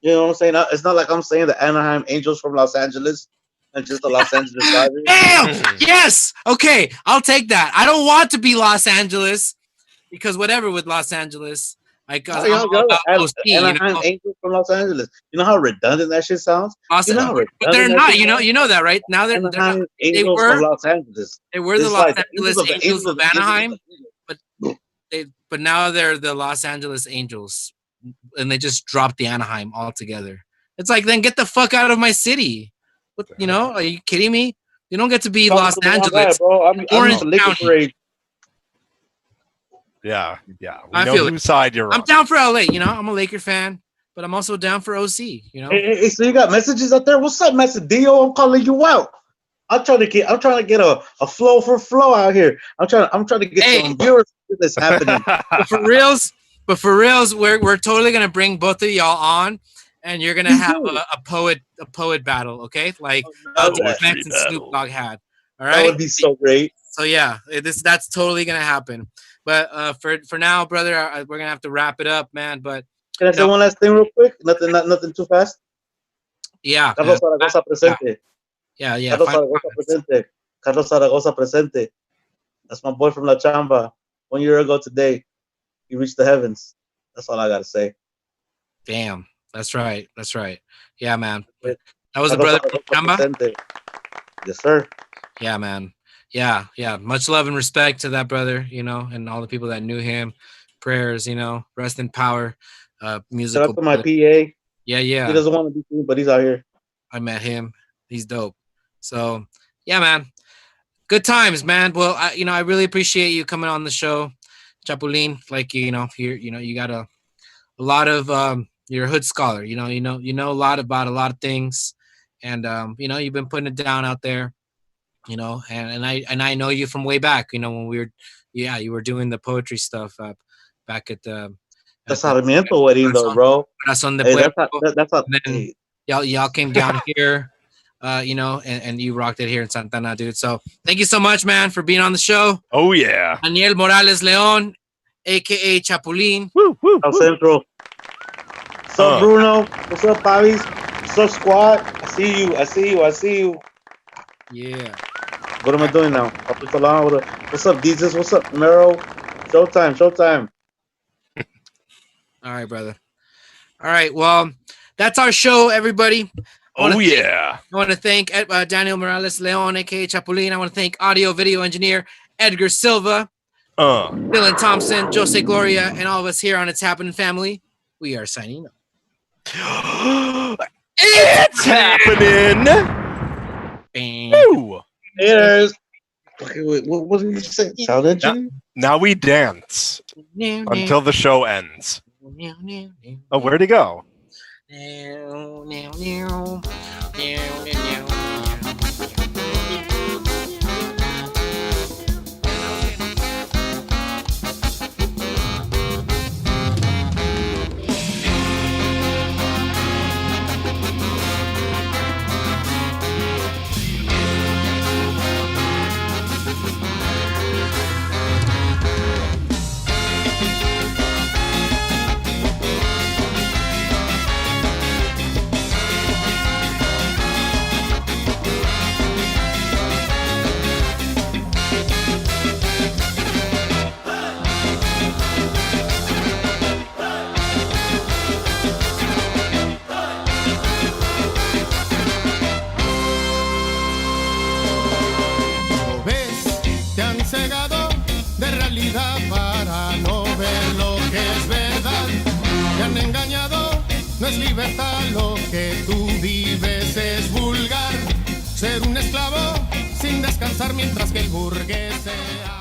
C: You know what I'm saying? It's not like I'm saying the Anaheim Angels from Los Angeles and just the Los Angeles Dodgers.
A: Damn! Yes! Okay, I'll take that. I don't want to be Los Angeles because whatever with Los Angeles. Like,
C: Anaheim Angels from Los Angeles. You know how redundant that shit sounds?
A: But they're not. You know that, right? Now they're not. They were
C: from Los Angeles.
A: They were the Los Angeles Angels of Anaheim, but now they're the Los Angeles Angels. And they just dropped the Anaheim altogether. It's like, then get the fuck out of my city. Are you kidding me? You don't get to be Los Angeles,
C: bro. Orange County.
B: Yeah. We know whose side you're on.
A: I'm down for LA. I'm a Laker fan, but I'm also down for OC.
C: Hey, so you got messages out there? What's up, Dio? I'm calling you out. I'm trying to get a flow for flow out here. I'm trying to get some viewers that's happening.
A: But for reals, we're totally gonna bring both of y'all on, and you're gonna have a poet battle, okay? Like DMX and Snoop Dogg had. All right,
C: that would be so great.
A: So yeah, that's totally gonna happen. But for now, brother, we're gonna have to wrap it up, man. But
C: can I say one last thing real quick? Nothing too fast.
A: Yeah.
C: Carlos Zaragoza presente.
A: Yeah.
C: Carlos Zaragoza presente. That's my boy from La Chamba. 1 year ago today, he reached the heavens. That's all I gotta say.
A: Damn. That's right. That's right. Yeah, man.
C: Yeah.
A: That was a brother from Chamba?
C: Vicente. Yes, sir.
A: Yeah, man. Yeah, yeah. Much love and respect to that brother, you know, and all the people that knew him. Prayers, you know, rest in power.
C: Shout
A: Musical.
C: out to my PA.
A: Yeah,
C: He
A: yeah.
C: doesn't want to be seen, but he's out here.
A: I met him. He's dope. So, yeah, man. Good times, man. Well, I really appreciate you coming on the show, Chapulin. Like, you know, you got a lot of you're a hood scholar. You know a lot about a lot of things, and you know, you've been putting it down out there. You know, and I know you from way back. You know, when you were doing the poetry stuff back at the.
C: That's Sarmiento wedding, though, bro.
A: Corazón de
C: Hey,
A: Pueblo.
C: that's not.
A: And then
C: Hey,
A: y'all came down here, you know, and you rocked it here in Santana, dude. So thank you so much, man, for being on the show.
B: Oh yeah.
A: Daniel Morales Leon, aka Chapulin.
B: Woo, woo,
C: South
B: woo.
C: Central. What's up, Bruno? What's up, Bobbies? What's up, squad? I see you.
A: Yeah.
C: What am I doing now? What's up, Jesus? What's up, Mero? Showtime.
A: All right, brother. All right. Well, that's our show, everybody.
B: Oh yeah.
A: I want to thank Daniel Morales Leon, aka Chapulin. I want to thank audio video engineer Edgar Silva, Dylan Thompson, Jose Gloria, and all of us here on It's Happening family. We are signing up.
B: It's happening. Woo.
C: Haters. Wait, what did you say? Sound engine?
B: Now we dance until the show ends. Oh, where'd he go?
D: Para no ver lo que es verdad, te han engañado, no es libertad, lo que tú vives es vulgar, ser un esclavo sin descansar mientras que el burgués sea